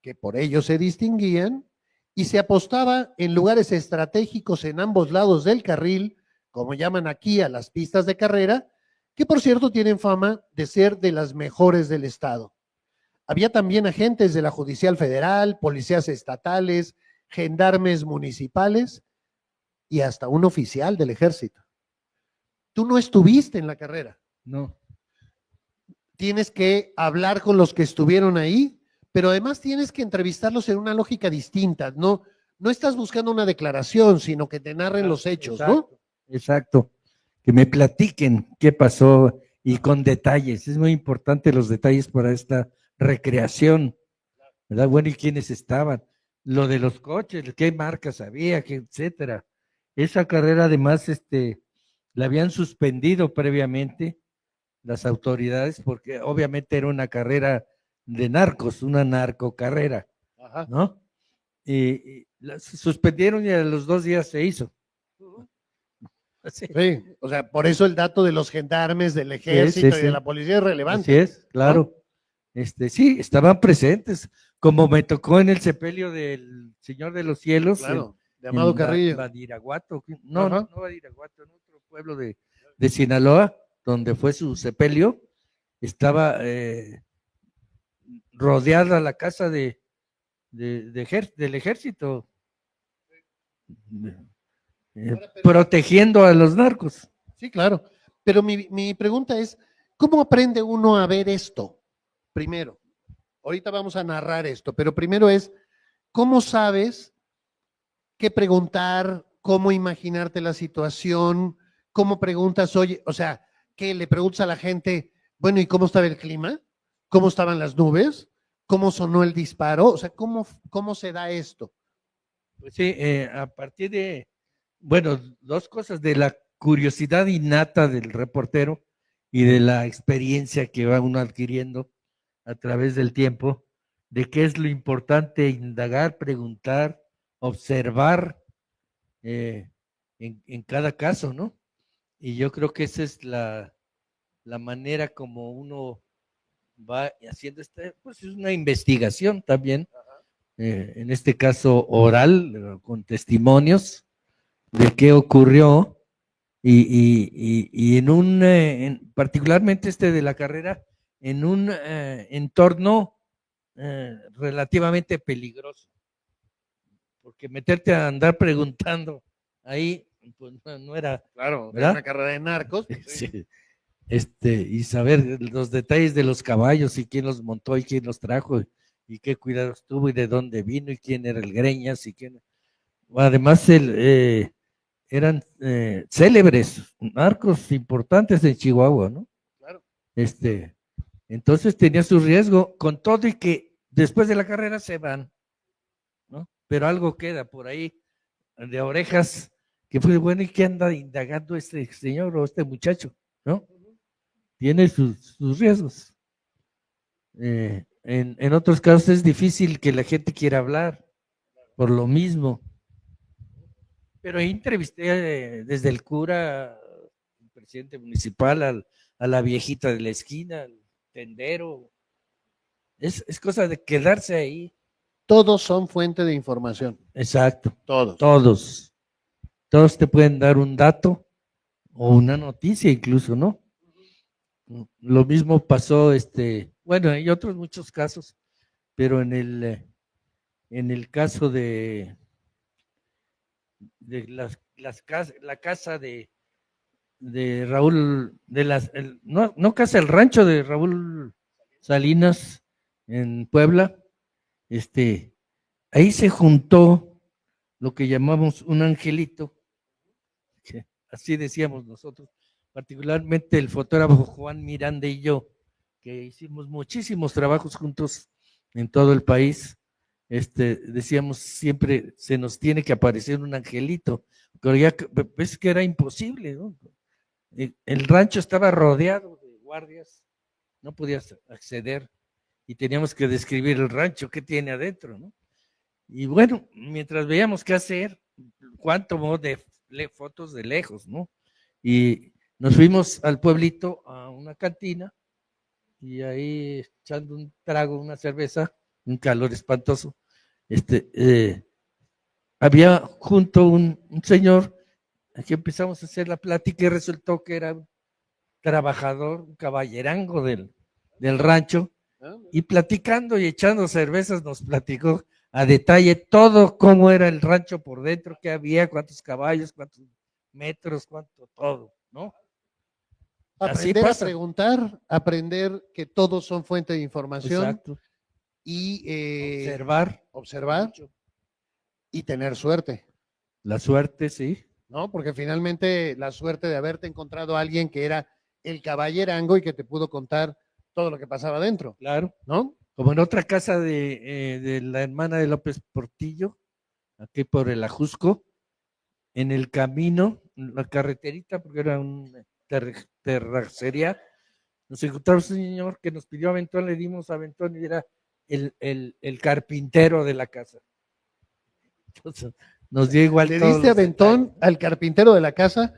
que por ello se distinguían, y se apostaba en lugares estratégicos en ambos lados del carril, como llaman aquí a las pistas de carrera, que por cierto tienen fama de ser de las mejores del estado. Había también agentes de la Judicial Federal, policías estatales, gendarmes municipales y hasta un oficial del ejército. Tú no estuviste en la carrera. No. Tienes que hablar con los que estuvieron ahí, pero además tienes que entrevistarlos en una lógica distinta. No estás buscando una declaración, sino que te narren los hechos, exacto, ¿no? Exacto. Que me platiquen qué pasó y con detalles. Es muy importante los detalles para esta recreación, ¿verdad? Bueno, ¿y quiénes estaban? Lo de los coches, qué marcas había, qué etcétera. Esa carrera además, la habían suspendido previamente las autoridades porque obviamente era una carrera de narcos, una narcocarrera, Ajá. ¿no? Y la suspendieron y a los 2 días se hizo. Sí, o sea, por eso el dato de los gendarmes, del ejército y de la policía es relevante. Así es, claro. ¿No? Sí, estaban presentes, como me tocó en el sepelio del Señor de los Cielos, claro, de Amado Carrillo. Badiraguato, no Badiraguato, en otro pueblo de Sinaloa, donde fue su sepelio, estaba rodeada la casa del ejército, protegiendo a los narcos. Sí, claro. Pero mi pregunta es, ¿cómo aprende uno a ver esto? Primero, ahorita vamos a narrar esto, pero primero es, ¿cómo sabes qué preguntar, cómo imaginarte la situación, cómo preguntas, oye, o sea, ¿qué le preguntas a la gente? Bueno, ¿y cómo estaba el clima? ¿Cómo estaban las nubes? ¿Cómo sonó el disparo? O sea, ¿cómo se da esto? Pues sí, a partir de, bueno, 2 cosas, de la curiosidad innata del reportero y de la experiencia que va uno adquiriendo a través del tiempo, de qué es lo importante indagar, preguntar, observar, en cada caso, ¿no? Y yo creo que esa es la manera como uno va haciendo pues es una investigación también, en este caso oral, con testimonios de qué ocurrió y particularmente de la carrera, en un entorno relativamente peligroso, porque meterte a andar preguntando ahí, pues no era, Claro, de ¿verdad? una carrera de narcos. Pues, sí. Sí. Y saber los detalles de los caballos y quién los montó y quién los trajo y qué cuidados tuvo y de dónde vino y quién era el Greñas y quién. Además, eran célebres, narcos importantes en Chihuahua, ¿no? Claro. Entonces tenía su riesgo, con todo y que después de la carrera se van, ¿no? Pero algo queda por ahí de orejas que fue bueno y que anda indagando este señor o este muchacho, ¿no? Tiene sus riesgos. En otros casos es difícil que la gente quiera hablar por lo mismo. Pero ahí entrevisté desde el cura, al presidente municipal, a la viejita de la esquina, al tendero. Es cosa de quedarse ahí. Todos son fuente de información. Exacto. Todos. Todos te pueden dar un dato o una noticia incluso, ¿no? Lo mismo pasó, bueno, hay otros muchos casos, pero en el caso de la casa de Raúl, no casa, el rancho de Raúl Salinas en Puebla, ahí se juntó lo que llamamos un angelito, que así decíamos nosotros, particularmente el fotógrafo Juan Miranda y yo, que hicimos muchísimos trabajos juntos en todo el país. Decíamos siempre, se nos tiene que aparecer un angelito, pero ya ves que era imposible, ¿no? El rancho estaba rodeado de guardias, no podías acceder y teníamos que describir el rancho, qué tiene adentro, ¿no? Y bueno, mientras veíamos qué hacer, Juan tomó fotos de lejos, ¿no? Y nos fuimos al pueblito a una cantina y ahí echando un trago, una cerveza, un calor espantoso, había junto un señor, aquí empezamos a hacer la plática y resultó que era un trabajador, un caballerango del rancho, y platicando y echando cervezas nos platicó a detalle todo cómo era el rancho por dentro, qué había, cuántos caballos, cuántos metros, cuánto todo, ¿no? Aprender a preguntar, aprender que todos son fuente de información. Exacto. Y observar y tener suerte. La suerte, sí. ¿No? Porque finalmente la suerte de haberte encontrado a alguien que era el caballerango y que te pudo contar todo lo que pasaba adentro. Claro. ¿No? Como en otra casa de la hermana de López Portillo, aquí por el Ajusco, en el camino, la carreterita, porque era una terracería, nos encontramos un señor que nos pidió aventón, le dimos aventón y era el carpintero de la casa. Entonces, nos dio igual. Le diste aventón al carpintero de la casa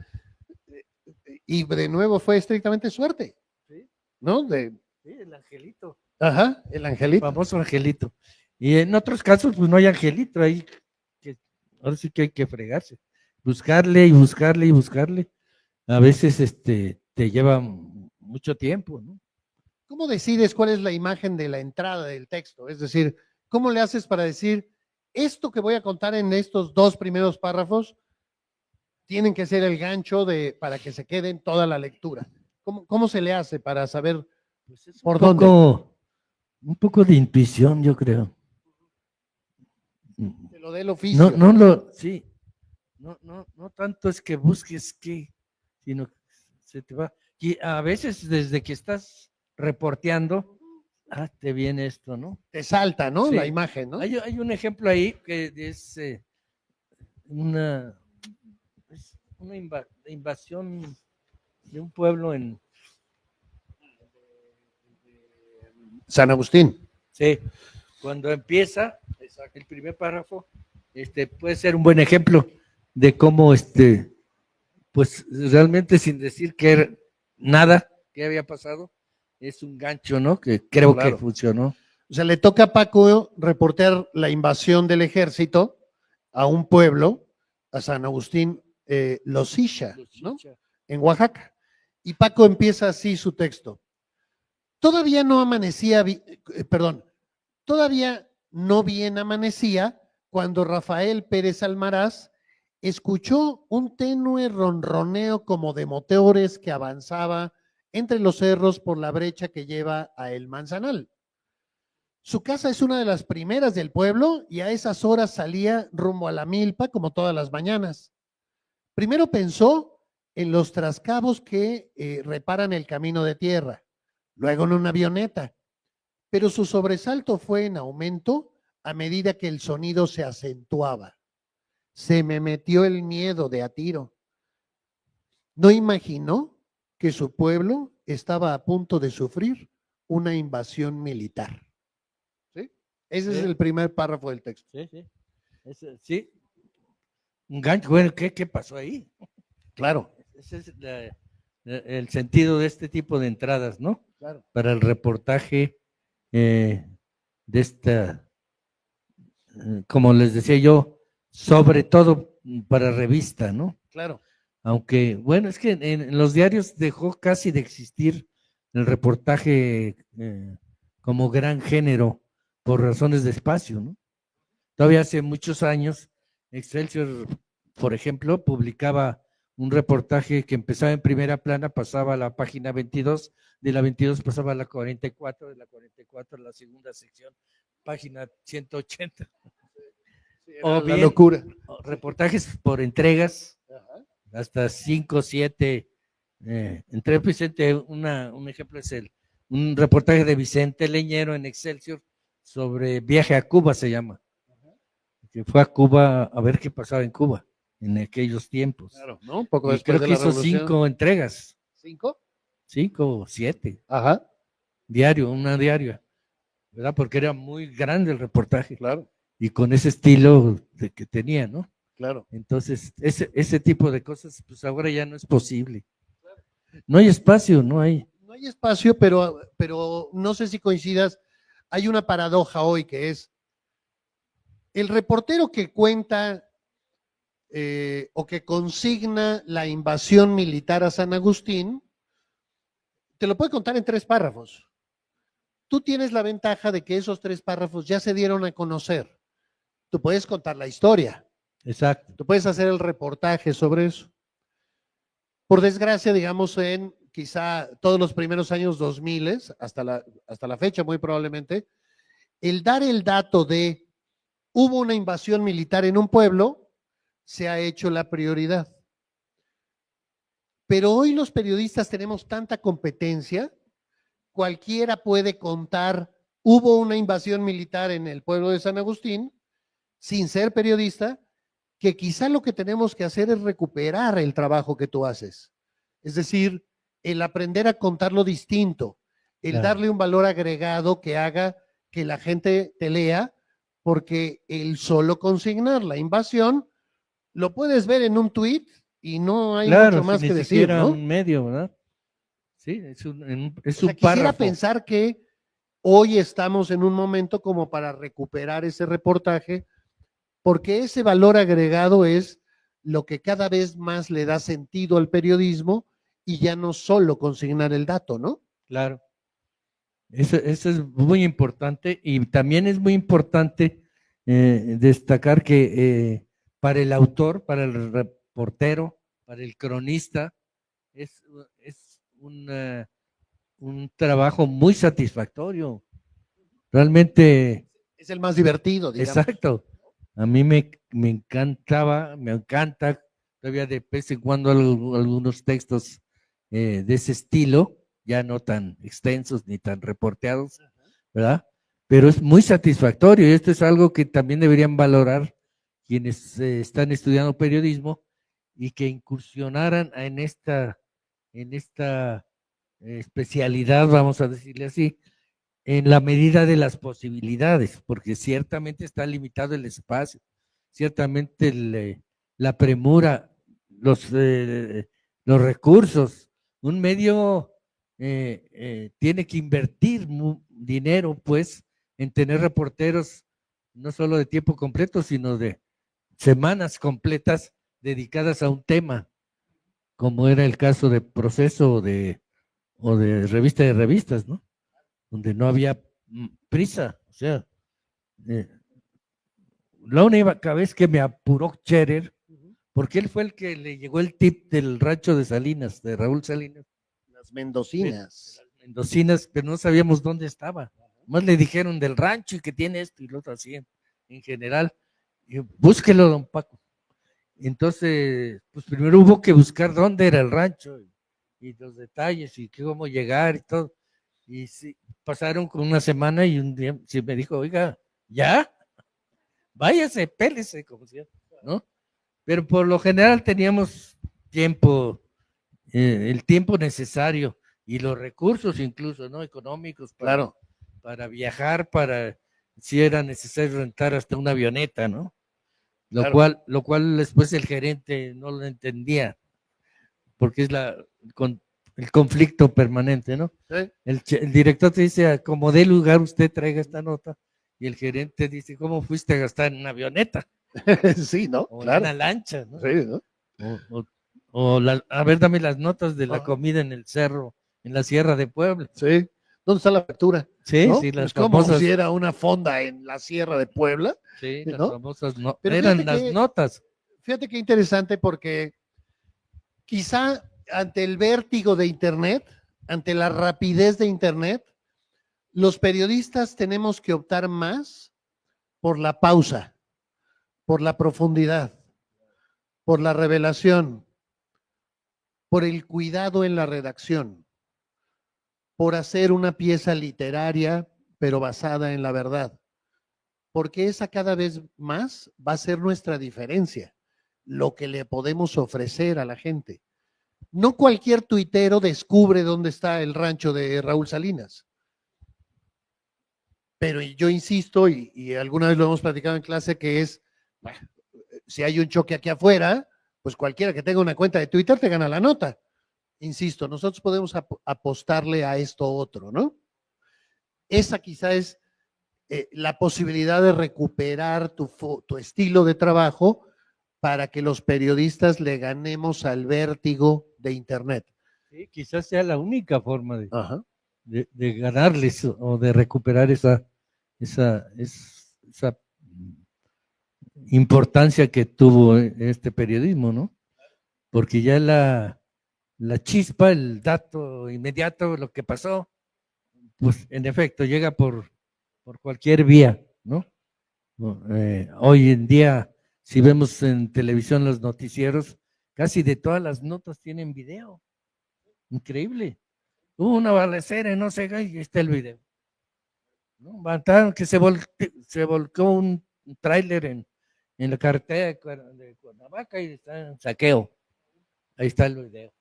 y de nuevo fue estrictamente suerte. ¿Sí? ¿No? Sí, el angelito. Ajá, el angelito. El famoso angelito. Y en otros casos, pues no hay angelito, ahí ahora sí que hay que fregarse. Buscarle y buscarle y buscarle. A veces te lleva mucho tiempo, ¿no? ¿Cómo decides cuál es la imagen de la entrada del texto? Es decir, ¿cómo le haces para decir, esto que voy a contar en estos 2 primeros párrafos tienen que ser el gancho para que se quede en toda la lectura? ¿Cómo se le hace para saber pues por dónde? Un poco de intuición, yo creo. De lo del oficio. Sí. No tanto es que busques qué, sino que se te va. Y a veces desde que estás reporteando, te viene esto, ¿no? Te salta, ¿no? Sí. La imagen, ¿no? Hay un ejemplo ahí que es una invasión de un pueblo en San Agustín. Sí, cuando empieza el primer párrafo, puede ser un buen ejemplo. de cómo pues realmente sin decir que nada que había pasado, es un gancho, ¿no? Que creo Claro. que funcionó. O sea, le toca a Paco reportear la invasión del ejército a un pueblo, a San Agustín, Losilla, ¿no? En Oaxaca. Y Paco empieza así su texto. Todavía no amanecía, todavía no bien amanecía cuando Rafael Pérez Almaraz escuchó un tenue ronroneo como de motores que avanzaba entre los cerros por la brecha que lleva a El Manzanal. Su casa es una de las primeras del pueblo y a esas horas salía rumbo a la milpa como todas las mañanas. Primero pensó en los trascabos que reparan el camino de tierra, luego en una avioneta, pero su sobresalto fue en aumento a medida que el sonido se acentuaba. Se me metió el miedo de a tiro. No imaginó que su pueblo estaba a punto de sufrir una invasión militar. ¿Sí? Ese es el primer párrafo del texto. Sí. Un gancho. Bueno, ¿qué pasó ahí? Claro. Ese es el sentido de este tipo de entradas, ¿no? Claro. Para el reportaje de esta, como les decía yo, sobre todo para revista, ¿no? Claro. Aunque, bueno, es que en los diarios dejó casi de existir el reportaje como gran género por razones de espacio, ¿no? Todavía hace muchos años, Excelsior, por ejemplo, publicaba un reportaje que empezaba en primera plana, pasaba a la página 22, de la 22 pasaba a la 44, de la 44 a la segunda sección, página 180. Sí, o la bien, locura. Reportajes por entregas, hasta 5, 7. Entre Vicente, un ejemplo es un reportaje de Vicente Leñero en Excelsior sobre viaje a Cuba, se llama. Que fue a Cuba a ver qué pasaba en Cuba en aquellos tiempos. Claro, ¿no? Un poco Y después creo de que la hizo revolución. 5 entregas. ¿5? 5 o 7. Ajá. Diario, una diaria. ¿Verdad? Porque era muy grande el reportaje. Claro. Y con ese estilo que tenía, ¿no? Claro. Entonces, ese tipo de cosas, pues ahora ya no es posible. No hay espacio, no hay. No hay espacio, pero no sé si coincidas. Hay una paradoja hoy que es el reportero que cuenta o que consigna la invasión militar a San Agustín, te lo puede contar en 3 párrafos. Tú tienes la ventaja de que esos 3 párrafos ya se dieron a conocer. Tú puedes contar la historia. Exacto. Tú puedes hacer el reportaje sobre eso. Por desgracia, digamos, en quizá todos los primeros años 2000, hasta la fecha muy probablemente, el dar el dato de hubo una invasión militar en un pueblo se ha hecho la prioridad. Pero hoy los periodistas tenemos tanta competencia, cualquiera puede contar, hubo una invasión militar en el pueblo de San Agustín, sin ser periodista, que quizá lo que tenemos que hacer es recuperar el trabajo que tú haces. Es decir, el aprender a contarlo distinto, el darle un valor agregado que haga que la gente te lea, porque el solo consignar la invasión lo puedes ver en un tuit y no hay mucho más que decir, ¿no? Un medio, ¿verdad? Sí, es un Quisiera párrafo. pensar que hoy estamos en un momento como para recuperar ese reportaje, porque ese valor agregado es lo que cada vez más le da sentido al periodismo y ya no solo consignar el dato, ¿no? Claro. Eso es muy importante y también es muy importante destacar que para el autor, para el reportero, para el cronista, es un trabajo muy satisfactorio. Realmente. Es el más divertido, digamos. Exacto. A mí me encanta, todavía de vez en cuando algunos textos de ese estilo, ya no tan extensos ni tan reporteados, ¿verdad? Pero es muy satisfactorio y esto es algo que también deberían valorar quienes están estudiando periodismo y que incursionaran en esta especialidad, vamos a decirle así, en la medida de las posibilidades, porque ciertamente está limitado el espacio, ciertamente la premura, los recursos. Un medio tiene que invertir dinero, pues, en tener reporteros no solo de tiempo completo, sino de semanas completas dedicadas a un tema, como era el caso de Proceso o de Revista de Revistas, ¿no? Donde no había prisa, o sea, la única vez que me apuró Scherer, porque él fue el que le llegó el tip del rancho de Salinas, de Raúl Salinas. Las mendocinas. Las mendocinas, pero no sabíamos dónde estaba. Más le dijeron del rancho y que tiene esto y lo otro así en general. Y búsquelo, don Paco. Entonces, pues primero hubo que buscar dónde era el rancho y los detalles y cómo llegar y todo. Y sí, pasaron con una semana y un día sí me dijo, oiga, ¿ya? Váyase, pélese, como si, ¿no? Pero por lo general teníamos tiempo, el tiempo necesario y los recursos incluso, ¿no? Económicos para viajar, para si era necesario rentar hasta una avioneta, ¿no? Lo cual después el gerente no lo entendía, porque es el conflicto permanente, ¿no? ¿Sí? El director te dice, como dé lugar usted traiga esta nota, y el gerente dice, ¿cómo fuiste a gastar en una avioneta? Sí, ¿no? O Claro. en una lancha, ¿no? Sí, ¿no? A ver, dame las notas de la comida en el cerro, en la Sierra de Puebla. Sí. ¿Dónde está la factura? Sí, ¿no? sí, las Es como famosas. si era una fonda en la Sierra de Puebla. Sí, las ¿no? famosas no, Pero eran las notas. Fíjate qué interesante, porque quizá ante el vértigo de Internet, ante la rapidez de Internet, los periodistas tenemos que optar más por la pausa, por la profundidad, por la revelación, por el cuidado en la redacción, por hacer una pieza literaria, pero basada en la verdad, porque esa cada vez más va a ser nuestra diferencia, lo que le podemos ofrecer a la gente. No cualquier tuitero descubre dónde está el rancho de Raúl Salinas. Pero yo insisto, y alguna vez lo hemos platicado en clase, que es, bueno, si hay un choque aquí afuera, pues cualquiera que tenga una cuenta de Twitter te gana la nota. Insisto, nosotros podemos apostarle a esto otro, ¿no? Esa quizá es la posibilidad de recuperar tu estilo de trabajo para que los periodistas le ganemos al vértigo de Internet. Sí, quizás sea la única forma de ganarles o de recuperar esa importancia que tuvo este periodismo, ¿no? Porque ya la chispa, el dato inmediato, lo que pasó, pues en efecto llega por cualquier vía, ¿no? Hoy en día, si vemos en televisión los noticieros, casi de todas las notas tienen video. Increíble. Hubo una balacera y no sé qué, y está el video. ¿No? Que se volcó un tráiler en la carretera de Cuernavaca y está en saqueo. Ahí está el video.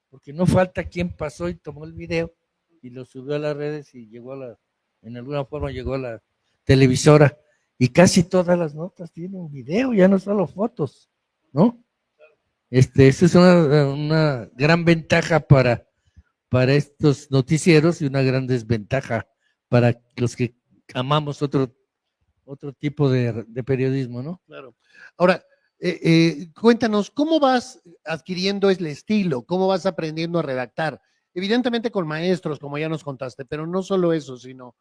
Porque no falta quien pasó y tomó el video y lo subió a las redes y en alguna forma llegó a la televisora. Y casi todas las notas tienen video, ya no solo fotos, ¿no? Esa es una gran ventaja para estos noticieros y una gran desventaja para los que amamos otro tipo de periodismo, ¿no? Claro. Ahora, cuéntanos, ¿cómo vas adquiriendo el estilo? ¿Cómo vas aprendiendo a redactar? Evidentemente con maestros, como ya nos contaste, pero no solo eso, sino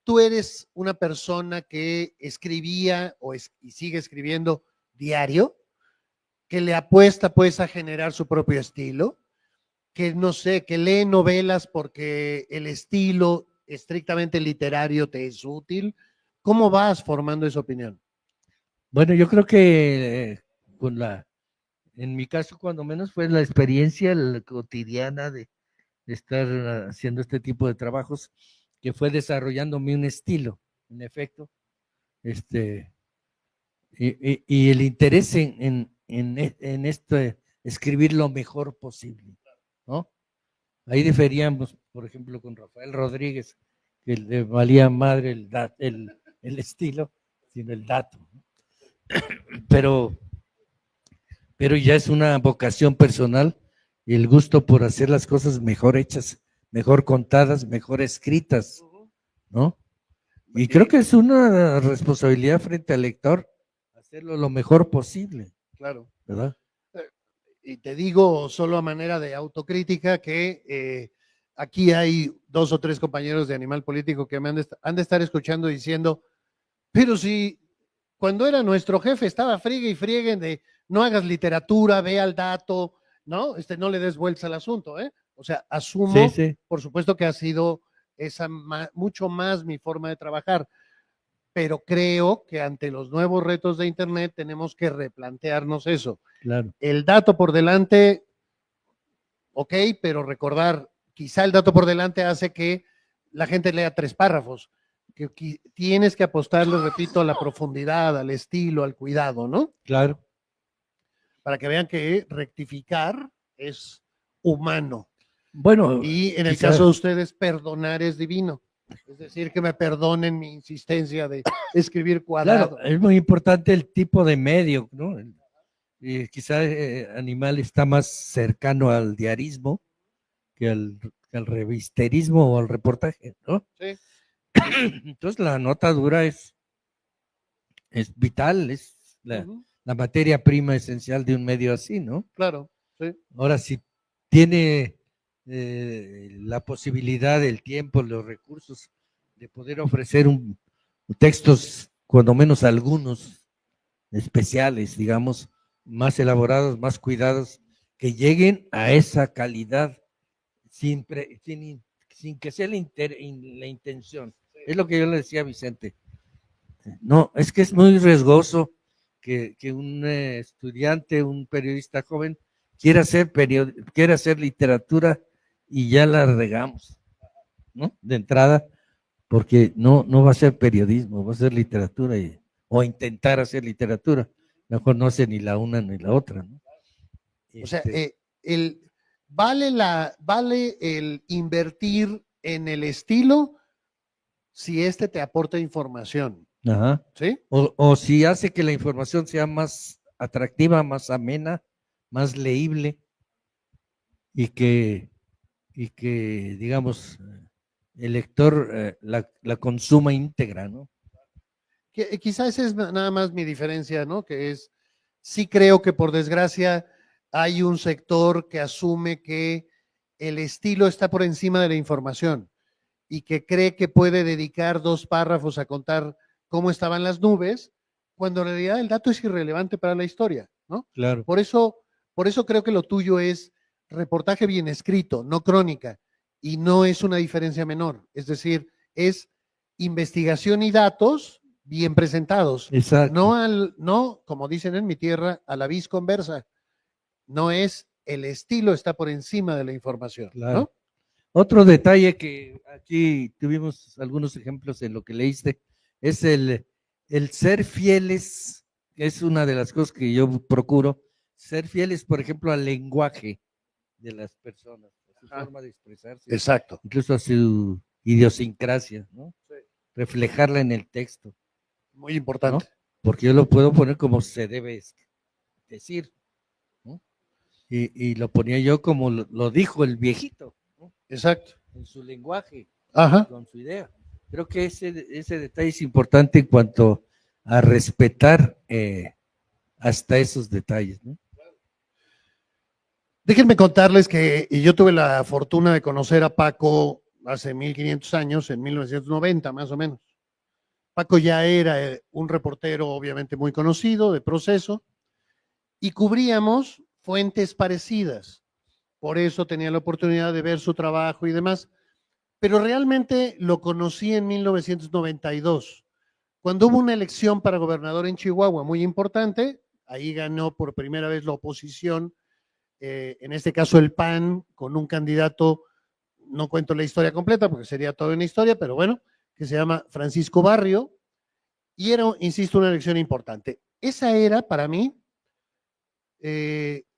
tú eres una persona que escribía y sigue escribiendo diario, que le apuesta pues a generar su propio estilo, que no sé, que lee novelas porque el estilo estrictamente literario te es útil. ¿Cómo vas formando esa opinión? Bueno, yo creo que en mi caso, cuando menos fue la experiencia cotidiana de estar haciendo este tipo de trabajos, que fue desarrollándome un estilo, en efecto, y el interés en escribir lo mejor posible, ¿no? Ahí diferíamos, por ejemplo, con Rafael Rodríguez, que le valía madre el estilo, sino el dato. Pero pero ya es una vocación personal y el gusto por hacer las cosas mejor hechas, mejor contadas, mejor escritas, ¿no? Y creo que es una responsabilidad frente al lector hacerlo lo mejor posible, Claro. ¿verdad? Y te digo solo a manera de autocrítica que aquí hay 2 o 3 compañeros de Animal Político que me han de estar escuchando diciendo, pero si cuando era nuestro jefe estaba friegue y friegue de no hagas literatura, ve al dato, ¿no? No le des vueltas al asunto, ¿eh? O sea, asumo, Sí, sí, por supuesto que ha sido mucho más mi forma de trabajar, pero creo que ante los nuevos retos de Internet tenemos que replantearnos eso. claro. El dato por delante, ok, pero recordar, quizá el dato por delante hace que la gente lea 3 párrafos, que tienes que apostarle, repito, a la profundidad, al estilo, al cuidado, ¿no? Claro. Para que vean que rectificar es humano. Bueno, Y en el quizá, caso de ustedes, perdonar es divino. Es decir, que me perdonen mi insistencia de escribir cuadrado. claro, es muy importante el tipo de medio, ¿no? Quizá Animal está más cercano al diarismo que al revisterismo o al reportaje, ¿no? Sí. Entonces la nota dura es vital, es Ujú, la materia prima esencial de un medio así, ¿no? claro, sí. Ahora, si tiene la posibilidad, el tiempo, los recursos de poder ofrecer textos, cuando menos algunos especiales, digamos, más elaborados, más cuidados, que lleguen a esa calidad sin que sea la intención. Es lo que yo le decía a Vicente. No, es que es muy riesgoso que un estudiante, un periodista joven, quiera hacer literatura y ya la regamos, ¿no? De entrada, porque no va a ser periodismo, va a ser literatura o intentar hacer literatura. Mejor no hace ni la una ni la otra, ¿no? O sea, Este, vale el invertir en el estilo si este te aporta información, ajá. ¿sí? O si hace que la información sea más atractiva, más amena, más leíble y que digamos, el lector la consuma íntegra, ¿no? Quizá esa es nada más mi diferencia, ¿no? Que es, sí creo que por desgracia hay un sector que asume que el estilo está por encima de la información y que cree que puede dedicar 2 párrafos a contar cómo estaban las nubes, cuando en realidad el dato es irrelevante para la historia, ¿no? Claro. Por eso, por eso creo que lo tuyo es reportaje bien escrito, no crónica, y no es una diferencia menor. Es decir, es investigación y datos bien presentados. Exacto. No, como dicen en mi tierra, a la vis conversa. No es el estilo está por encima de la información, Claro. ¿no? Otro detalle que aquí tuvimos algunos ejemplos en lo que leíste es el ser fieles, que es una de las cosas que yo procuro, ser fieles, por ejemplo, al lenguaje de las personas, a su forma de expresarse, Exacto. incluso a su idiosincrasia, ¿no? Sí. Reflejarla en el texto, Muy ¿no? importante. Porque yo lo puedo poner como se debe decir, ¿no? Y lo ponía yo como lo dijo el viejito, ¿no? Exacto. En su lenguaje, Ajá. con su idea. Creo que ese detalle es importante en cuanto a respetar hasta esos detalles, ¿no? Déjenme contarles que yo tuve la fortuna de conocer a Paco hace 1500 años, en 1990 más o menos. Paco ya era un reportero obviamente muy conocido de Proceso y cubríamos fuentes parecidas. Por eso tenía la oportunidad de ver su trabajo y demás. Pero realmente lo conocí en 1992, cuando hubo una elección para gobernador en Chihuahua muy importante. Ahí ganó por primera vez la oposición, en este caso el PAN, con un candidato, no cuento la historia completa porque sería toda una historia, pero bueno, que se llama Francisco Barrio, y era, insisto, una elección importante. Esa era para mí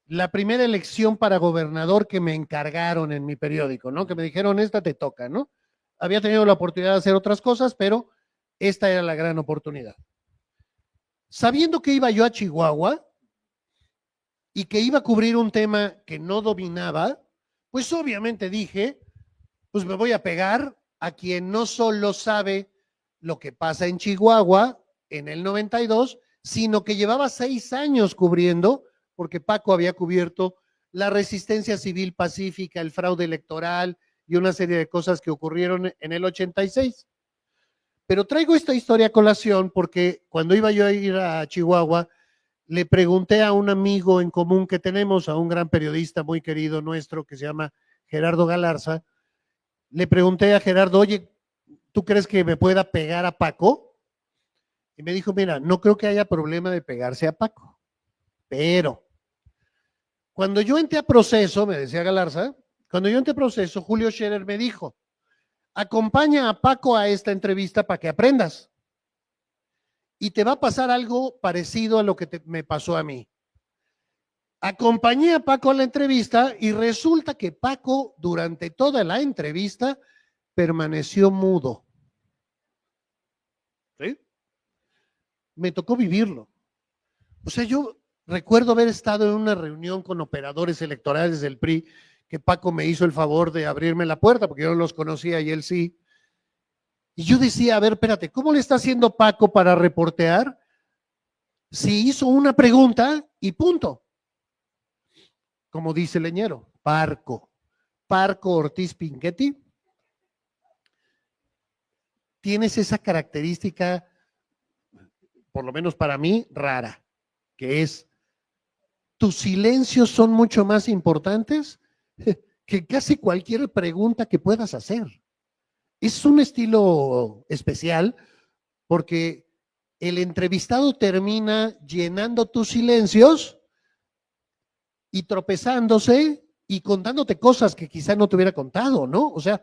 la primera elección para gobernador que me encargaron en mi periódico, ¿no? Que me dijeron, esta te toca, ¿no? Había tenido la oportunidad de hacer otras cosas, pero esta era la gran oportunidad. Sabiendo que iba yo a Chihuahua, y que iba a cubrir un tema que no dominaba, pues obviamente dije, pues me voy a pegar a quien no solo sabe lo que pasa en Chihuahua en el 92, sino que llevaba 6 años cubriendo, porque Paco había cubierto la resistencia civil pacífica, el fraude electoral y una serie de cosas que ocurrieron en el 86. Pero traigo esta historia a colación porque cuando iba yo a ir a Chihuahua, le pregunté a un amigo en común que tenemos, a un gran periodista muy querido nuestro que se llama Gerardo Galarza, le pregunté a Gerardo, oye, ¿tú crees que me pueda pegar a Paco? Y me dijo, mira, no creo que haya problema de pegarse a Paco, pero cuando yo entré a proceso, me decía Galarza, cuando yo entré a proceso, Julio Scherer me dijo, acompaña a Paco a esta entrevista para que aprendas. Y te va a pasar algo parecido a lo que me pasó a mí. Acompañé a Paco a la entrevista y resulta que Paco durante toda la entrevista permaneció mudo. ¿Sí? Me tocó vivirlo. O sea, yo recuerdo haber estado en una reunión con operadores electorales del PRI, que Paco me hizo el favor de abrirme la puerta, porque yo no los conocía y él sí. Y yo decía, a ver, espérate, ¿cómo le está haciendo Paco para reportear si hizo una pregunta y punto? Como dice Leñero, Parco Ortiz Pinchetti, tienes esa característica, por lo menos para mí, rara, que es, tus silencios son mucho más importantes que casi cualquier pregunta que puedas hacer. Es un estilo especial porque el entrevistado termina llenando tus silencios y tropezándose y contándote cosas que quizá no te hubiera contado, ¿no? O sea,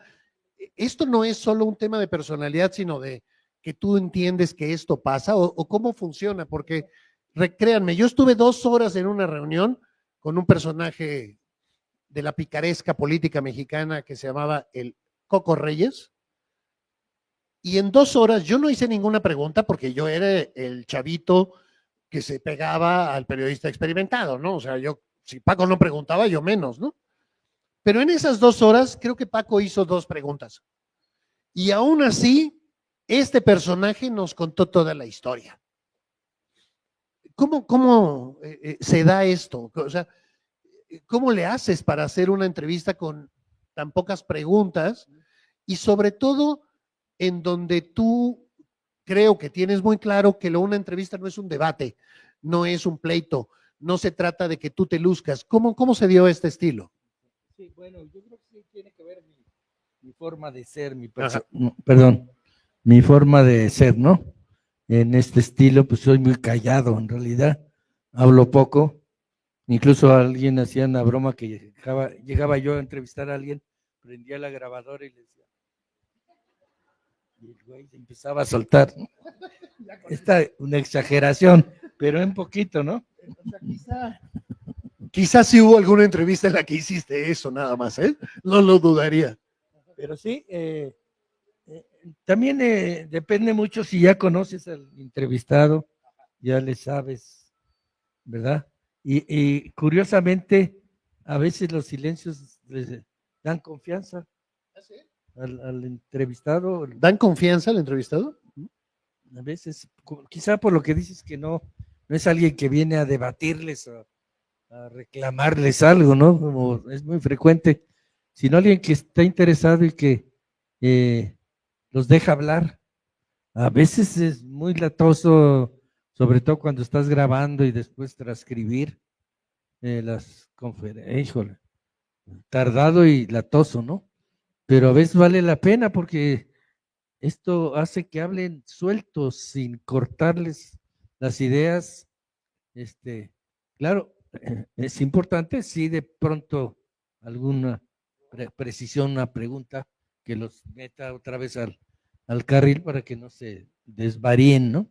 esto no es solo un tema de personalidad, sino de que tú entiendes que esto pasa o cómo funciona, porque créanme, yo estuve 2 horas en una reunión con un personaje de la picaresca política mexicana que se llamaba el Coco Reyes, y en 2 horas yo no hice ninguna pregunta porque yo era el chavito que se pegaba al periodista experimentado, ¿no? O sea, yo, si Paco no preguntaba, yo menos, ¿no? Pero en esas 2 horas creo que Paco hizo 2 preguntas. Y aún así, este personaje nos contó toda la historia. ¿Cómo se da esto? O sea, ¿cómo le haces para hacer una entrevista con tan pocas preguntas? Y sobre todo, en donde tú creo que tienes muy claro que una entrevista no es un debate, no es un pleito, no se trata de que tú te luzcas. ¿Cómo se dio este estilo? Sí, bueno, yo creo que sí tiene que ver mi forma de ser, mi forma de ser, ¿no? En este estilo, pues soy muy callado, en realidad, hablo poco. Incluso alguien hacía una broma que llegaba yo a entrevistar a alguien, prendía la grabadora y le decía, y el güey empezaba a soltar. Esta una exageración, pero en poquito, ¿no? O sea, quizás sí hubo alguna entrevista en la que hiciste eso nada más, ¿eh? No lo dudaría. Pero sí, también depende mucho si ya conoces al entrevistado, ya le sabes, ¿verdad? Y curiosamente, a veces los silencios les dan confianza al entrevistado. ¿Dan confianza al entrevistado? A veces, quizá por lo que dices que no es alguien que viene a debatirles, a reclamarles algo, ¿no? Como es muy frecuente, sino alguien que está interesado y que los deja hablar. A veces es muy latoso, sobre todo cuando estás grabando y después transcribir las conferencias, híjole, tardado y latoso, ¿no? Pero a veces vale la pena porque esto hace que hablen sueltos sin cortarles las ideas. Claro, es importante si de pronto alguna precisión, una pregunta que los meta otra vez al carril para que no se desvaríen, ¿no?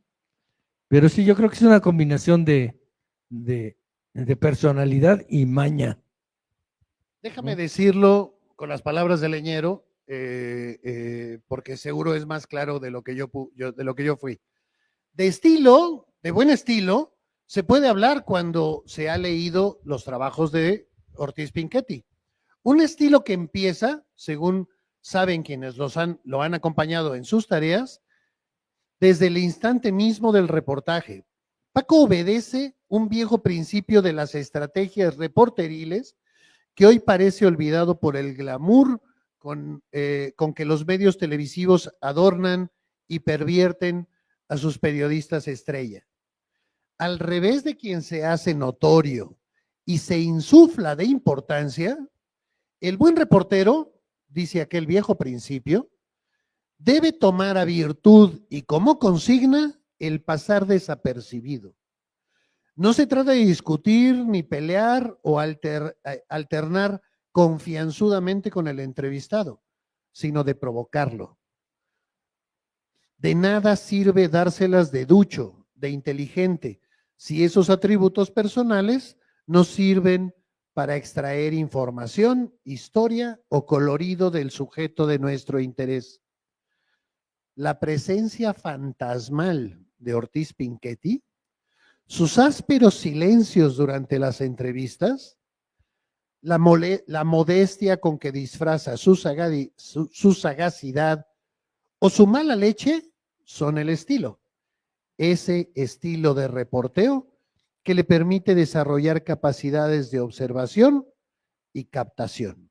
Pero sí, yo creo que es una combinación de personalidad y maña. Déjame decirlo con las palabras de Leñero, porque seguro es más claro de lo que yo fui. De estilo, de buen estilo, se puede hablar cuando se ha leído los trabajos de Ortiz Pinchetti. Un estilo que empieza, según saben quienes lo han acompañado en sus tareas, desde el instante mismo del reportaje. Paco obedece un viejo principio de las estrategias reporteriles que hoy parece olvidado por el glamour con que los medios televisivos adornan y pervierten a sus periodistas estrella. Al revés de quien se hace notorio y se insufla de importancia, el buen reportero, dice aquel viejo principio, debe tomar a virtud y como consigna el pasar desapercibido. No se trata de discutir ni pelear o alternar confianzudamente con el entrevistado, sino de provocarlo. De nada sirve dárselas de ducho, de inteligente, si esos atributos personales no sirven para extraer información, historia o colorido del sujeto de nuestro interés. La presencia fantasmal de Ortiz Pinchetti, sus ásperos silencios durante las entrevistas, la modestia con que disfraza su sagacidad o su mala leche son el estilo. Ese estilo de reporteo que le permite desarrollar capacidades de observación y captación.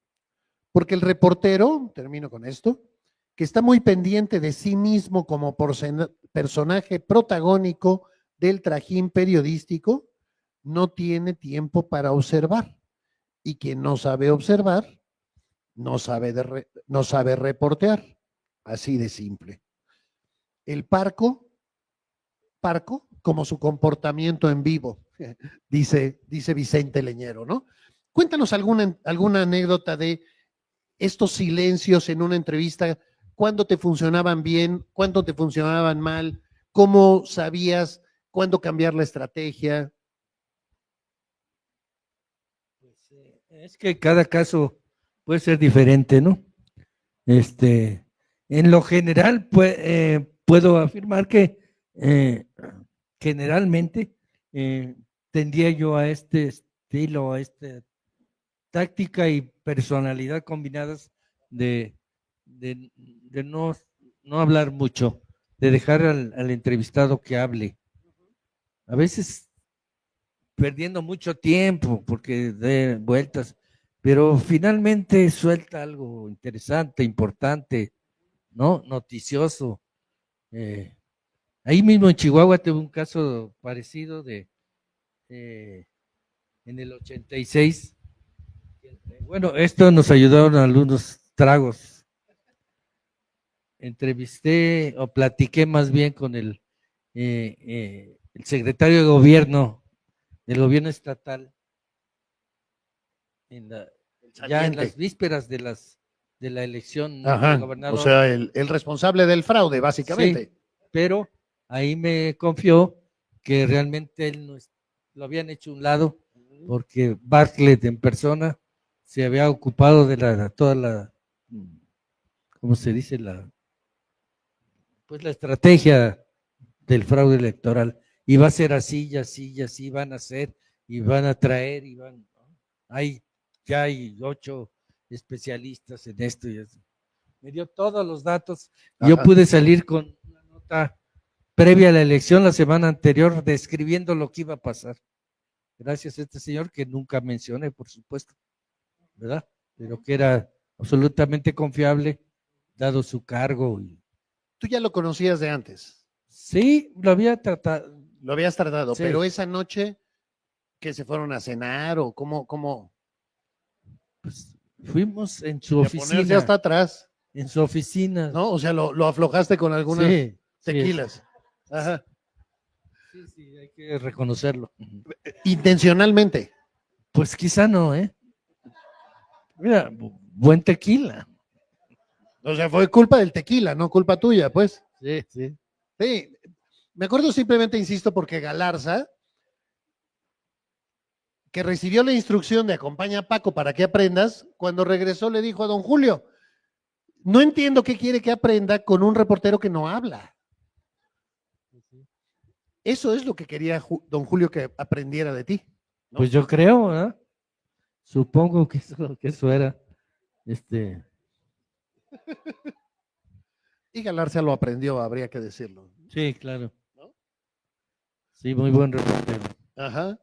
Porque el reportero, termino con esto, que está muy pendiente de sí mismo como personaje protagónico del trajín periodístico, no tiene tiempo para observar. Y quien no sabe observar, no sabe reportear. Así de simple. El parco como su comportamiento en vivo, dice Vicente Leñero, ¿no? Cuéntanos alguna anécdota de estos silencios en una entrevista, cuándo te funcionaban bien, cuándo te funcionaban mal, cómo sabías cuándo cambiar la estrategia. Pues, es que cada caso puede ser diferente, ¿no? En lo general, puedo afirmar que generalmente tendía yo a este estilo, a esta táctica y personalidad combinadas de no hablar mucho, de dejar al entrevistado que hable. A veces perdiendo mucho tiempo porque de vueltas, pero finalmente suelta algo interesante, importante, ¿no? Noticioso. Ahí mismo en Chihuahua tuve un caso parecido en el 86. Bueno, esto nos ayudaron algunos tragos. Entrevisté o platiqué más bien con el secretario de gobierno del gobierno estatal ya en las vísperas de la elección de gobernador. O sea, el responsable del fraude, básicamente. Sí, pero ahí me confió que realmente él lo habían hecho a un lado porque Bartlett en persona se había ocupado de toda la, ¿cómo se dice? Pues la estrategia del fraude electoral. Y va a ser así, y así, y así van a ser, y van a traer, ya hay 8 especialistas en esto y eso. Me dio todos los datos. Y yo pude salir con una nota previa a la elección la semana anterior describiendo lo que iba a pasar. Gracias a este señor que nunca mencioné, por supuesto, ¿verdad? Pero que era absolutamente confiable, dado su cargo. ¿Tú ya lo conocías de antes? Sí, lo había tratado. Lo habías tratado, Sí. Pero esa noche que se fueron a cenar o cómo? Pues fuimos en su oficina. Ya está atrás. En su oficina. ¿No? O sea, lo aflojaste con algunas tequilas. Sí. Ajá. Sí, hay que reconocerlo. Intencionalmente. Pues quizá no, ¿eh? Mira, buen tequila. O sea, fue culpa del tequila, no culpa tuya, pues. Sí. Sí, me acuerdo simplemente, insisto, porque Galarza, que recibió la instrucción de acompaña a Paco para que aprendas, cuando regresó le dijo a don Julio, no entiendo qué quiere que aprenda con un reportero que no habla. Eso es lo que quería don Julio que aprendiera de ti. ¿No? Pues yo creo, ¿verdad? Supongo que eso era, Y Galarza lo aprendió, habría que decirlo. sí, claro. ¿No? Sí, muy buen reportero. Ajá.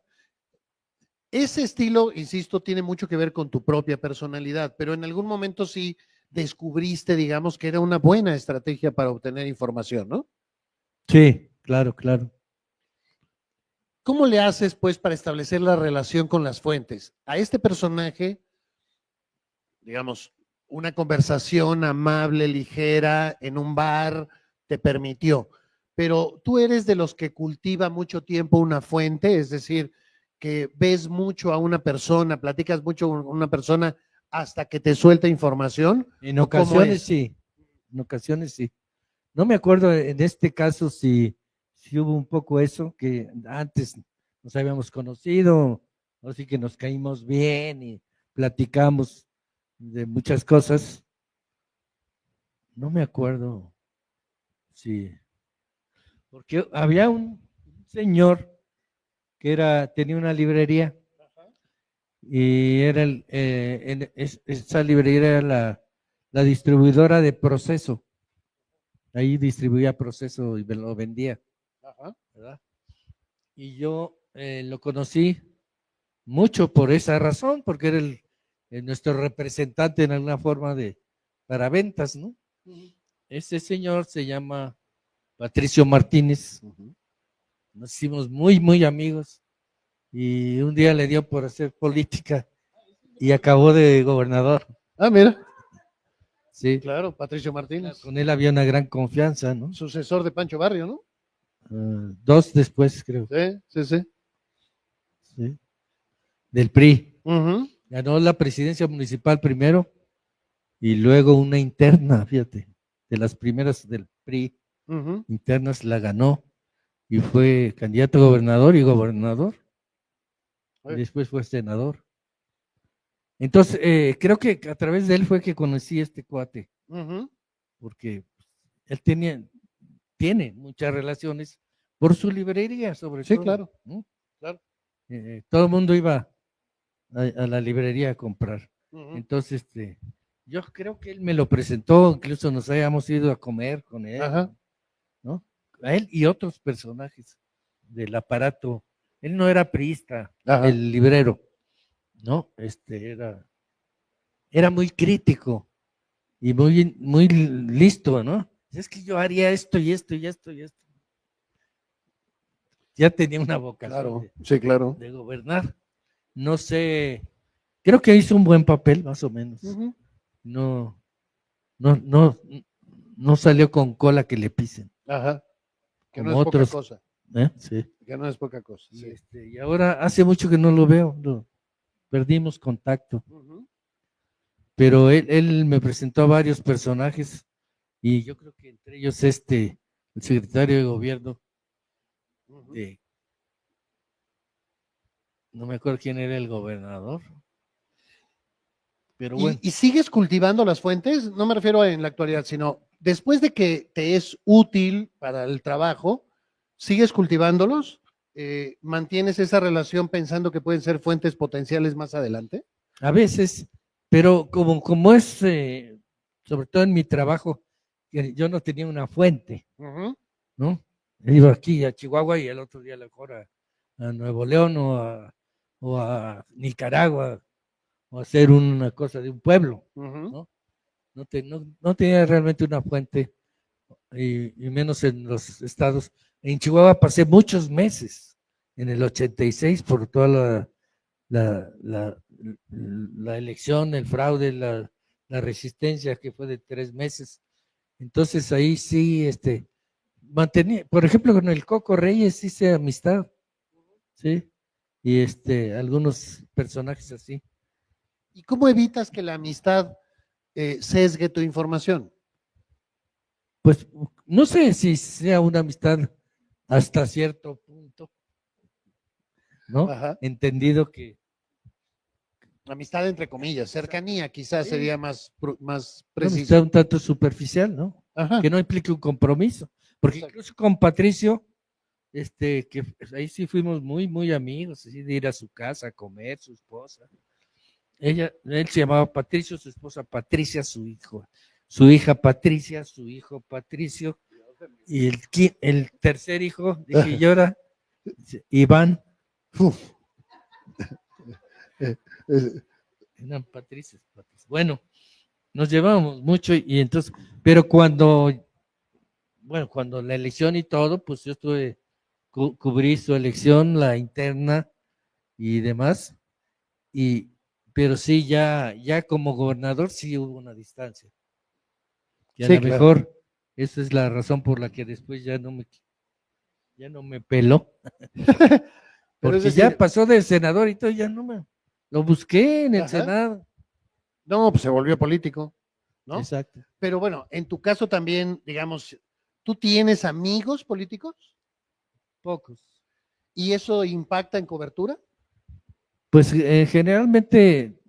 Ese estilo, insisto, tiene mucho que ver con tu propia personalidad, pero en algún momento sí descubriste, digamos, que era una buena estrategia para obtener información, ¿no? Sí, claro, claro. ¿Cómo le haces, pues, para establecer la relación con las fuentes? A este personaje, digamos, una conversación amable, ligera, en un bar, te permitió, pero tú eres de los que cultiva mucho tiempo una fuente, es decir, que ves mucho a una persona, platicas mucho con una persona hasta que te suelta información. En ¿O cómo ocasiones es? sí, en ocasiones sí. No me acuerdo en este caso si hubo un poco eso, que antes nos habíamos conocido, o sí que nos caímos bien y platicamos de muchas cosas. No me acuerdo si, porque había un señor que tenía una librería y era esa librería era la distribuidora de Proceso. Ahí distribuía Proceso y me lo vendía, Ajá. ¿verdad? Y yo lo conocí mucho por esa razón, porque era nuestro representante en alguna forma para ventas, ¿no? Ese señor se llama Patricio Martínez. Nos hicimos muy, muy amigos y un día le dio por hacer política y acabó de gobernador. Ah, mira. Sí, Claro, Patricio Martínez. con él había una gran confianza, ¿no? Sucesor de Pancho Barrio, ¿no? Dos después, creo. Sí, sí, sí. Sí. Del PRI. Uh-huh. Ganó la presidencia municipal primero y luego una interna, fíjate, de las primeras del PRI Uh-huh. internas la ganó y fue candidato a gobernador y gobernador. Y después fue senador. Entonces, creo que a través de él fue que conocí a este cuate, Uh-huh. porque él tiene muchas relaciones por su librería, sobre Sí, todo. claro. ¿No? Claro. Todo el mundo iba a la librería a comprar. Uh-huh. Entonces, yo creo que él me lo presentó, incluso nos habíamos ido a comer con él, Ajá. ¿no? A él y otros personajes del aparato. Él no era priista, Ajá. el librero, ¿no? Era muy crítico y muy, muy listo, ¿no? Es que yo haría esto y esto y esto y esto. Ya tenía una vocación Claro, sí, claro. de gobernar. No sé, creo que hizo un buen papel, más o menos. Uh-huh. No, no salió con cola que le pisen. Ajá. Que como no es otros. poca cosa. Sí. Que no es poca cosa. Y, Sí. y ahora hace mucho que no lo veo, perdimos contacto. Uh-huh. Pero él me presentó a varios personajes y yo creo que entre ellos el secretario de gobierno, Uh-huh. no me acuerdo quién era el gobernador, pero bueno. ¿Y sigues cultivando las fuentes? No me refiero en la actualidad, sino después de que te es útil para el trabajo, ¿sigues cultivándolos? ¿Mantienes esa relación pensando que pueden ser fuentes potenciales más adelante? A veces, pero como es, sobre todo en mi trabajo, que yo no tenía una fuente, Uh-huh. ¿no? Iba aquí a Chihuahua y el otro día a lo mejor a Nuevo León o a Nicaragua o a hacer una cosa de un pueblo, Uh-huh. ¿no? No tenía realmente una fuente y menos en los estados. En Chihuahua pasé muchos meses, en el 86, por toda la elección, el fraude, la resistencia que fue de 3 meses. Entonces ahí sí, mantenía, por ejemplo, con el Coco Reyes hice amistad, ¿sí? Y algunos personajes así. ¿Y cómo evitas que la amistad sesgue tu información? Pues no sé si sea una amistad hasta cierto punto, ¿no? Ajá. Entendido que Amistad entre comillas, cercanía quizás sería más una preciso. amistad un tanto superficial, ¿no? Ajá. Que no implique un compromiso. Porque Exacto. incluso con Patricio que ahí sí fuimos muy, muy amigos, así de ir a su casa a comer, su esposa. Él se llamaba Patricio, su esposa Patricia, su hija Patricia, su hijo Patricio, y el tercer hijo, dije yo era Iván. Uf. Eh, Eran Patricias. Bueno, nos llevábamos mucho y entonces, pero cuando la elección y todo, pues yo cubrí su elección, la interna y demás, pero sí, ya como gobernador sí hubo una distancia. Y a Sí, lo claro. mejor esa es la razón por la que después ya no me peló, Pero porque es ya decir, pasó de senador y todo, ya no lo busqué en el ajá, Senado. no, pues se volvió político, ¿no? Exacto. Pero bueno, en tu caso también, digamos, ¿tú tienes amigos políticos? Pocos. ¿Y eso impacta en cobertura? Pues generalmente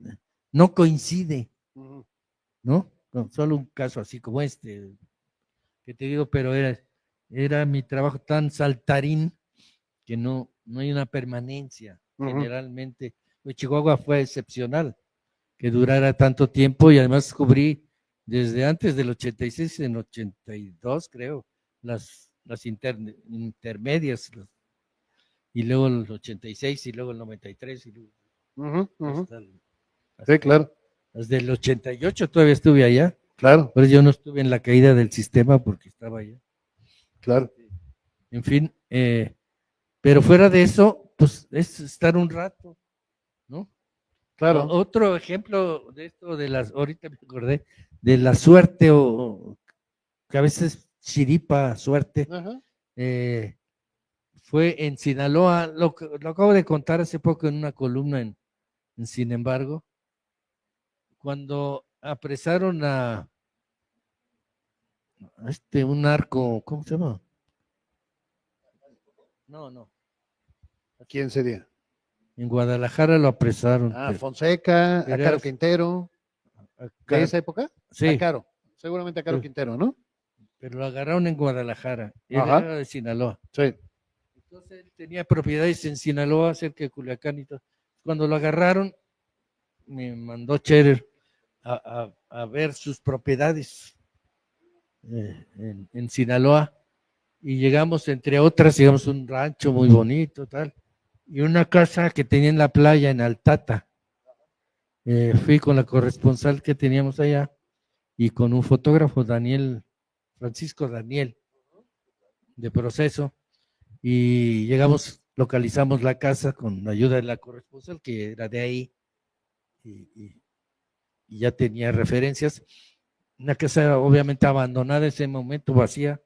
no coincide, Ujú. ¿no? Con solo un caso así como este, que te digo, pero era mi trabajo tan saltarín que no hay una permanencia. Ujú. Generalmente, pues, Chihuahua fue excepcional, que durara tanto tiempo y además cubrí desde antes del 86 en 82, creo, las intermedias, y luego el 86 y luego el 93 y luego Ujú, ujú. hasta el, Sí, hasta claro, desde el 88 todavía estuve allá. claro, Pues yo no estuve en la caída del sistema porque estaba allá. claro, En fin, pero fuera de eso, pues es estar un rato, ¿no? claro. Otro ejemplo de esto ahorita me acordé, de la suerte o que a veces chiripa suerte, Ajá. fue en Sinaloa, lo acabo de contar hace poco en una columna en Sin embargo, cuando apresaron a un narco, ¿cómo se llama? No, ¿Quién sería? en Guadalajara lo apresaron, Ah, Fonseca, a pero Caro Quintero, ¿de esa época? A sí, Caro, seguramente a Caro Quintero, ¿no? pero lo agarraron en Guadalajara, él Ajá, era de Sinaloa. sí. Entonces él tenía propiedades en Sinaloa, cerca de Culiacán y todo. Cuando lo agarraron, me mandó Cherer a ver sus propiedades en Sinaloa y llegamos, entre otras, llegamos a un rancho muy bonito, tal, y una casa que tenía en la playa, en Altata. Fui con la corresponsal que teníamos allá y con un fotógrafo, Francisco Daniel, de Proceso, y localizamos la casa con la ayuda de la corresponsal, que era de ahí, y ya tenía referencias. Una casa obviamente abandonada en ese momento, vacía,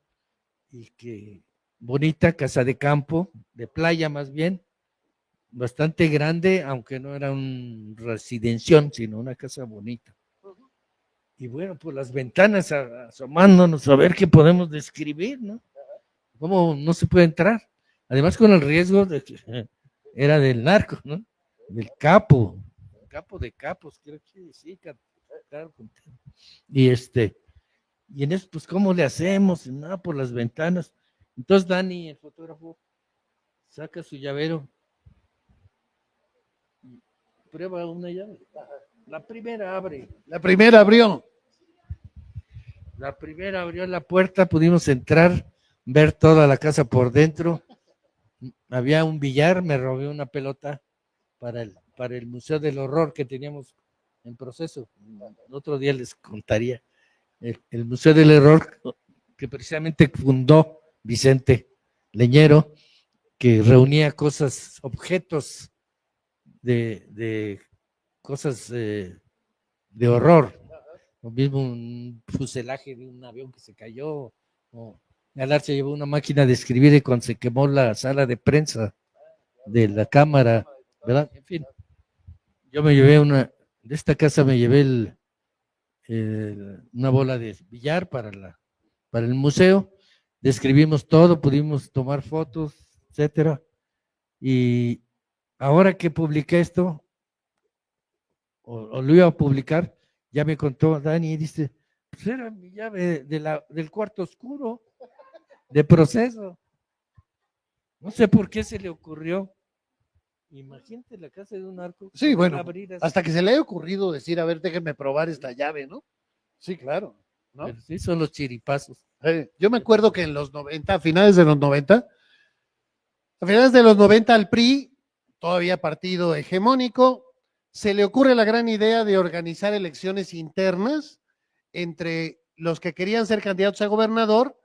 y que bonita, casa de campo, de playa más bien, bastante grande, aunque no era un residención, sino una casa bonita. Y bueno, pues las ventanas asomándonos a ver qué podemos describir, ¿no? ¿Cómo no se puede entrar? Además con el riesgo de que era del narco, ¿no? Del capo, el capo de capos, creo que sí, claro. Y y en eso, pues, ¿cómo le hacemos? Nada, por las ventanas. Entonces Dani, el fotógrafo, saca su llavero, prueba una llave. La primera abre. La primera abrió. La primera abrió la puerta, pudimos entrar, ver toda la casa por dentro. Había un billar, me robé una pelota para el Museo del Horror que teníamos en Proceso. Otro día les contaría. El Museo del Horror que precisamente fundó Vicente Leñero, que reunía objetos de cosas de horror, lo mismo un fuselaje de un avión que se cayó, o Galar se llevó una máquina de escribir y cuando se quemó la sala de prensa de la cámara, ¿verdad? En fin, yo de esta casa me llevé una bola de billar para el museo, describimos todo, pudimos tomar fotos, etcétera, y ahora que publiqué esto, o lo iba a publicar, ya me contó Dani y dice, pues era mi llave del cuarto oscuro, de Proceso. No sé por qué se le ocurrió. Imagínate la casa de un narco. Sí, bueno, abrir así. hasta que se le haya ocurrido decir, a ver, déjenme probar esta llave, ¿no? Sí, claro, ¿no? Pero sí son los chiripazos. Yo me acuerdo que en los 90, a finales de los 90, al PRI, todavía partido hegemónico, se le ocurre la gran idea de organizar elecciones internas entre los que querían ser candidatos a gobernador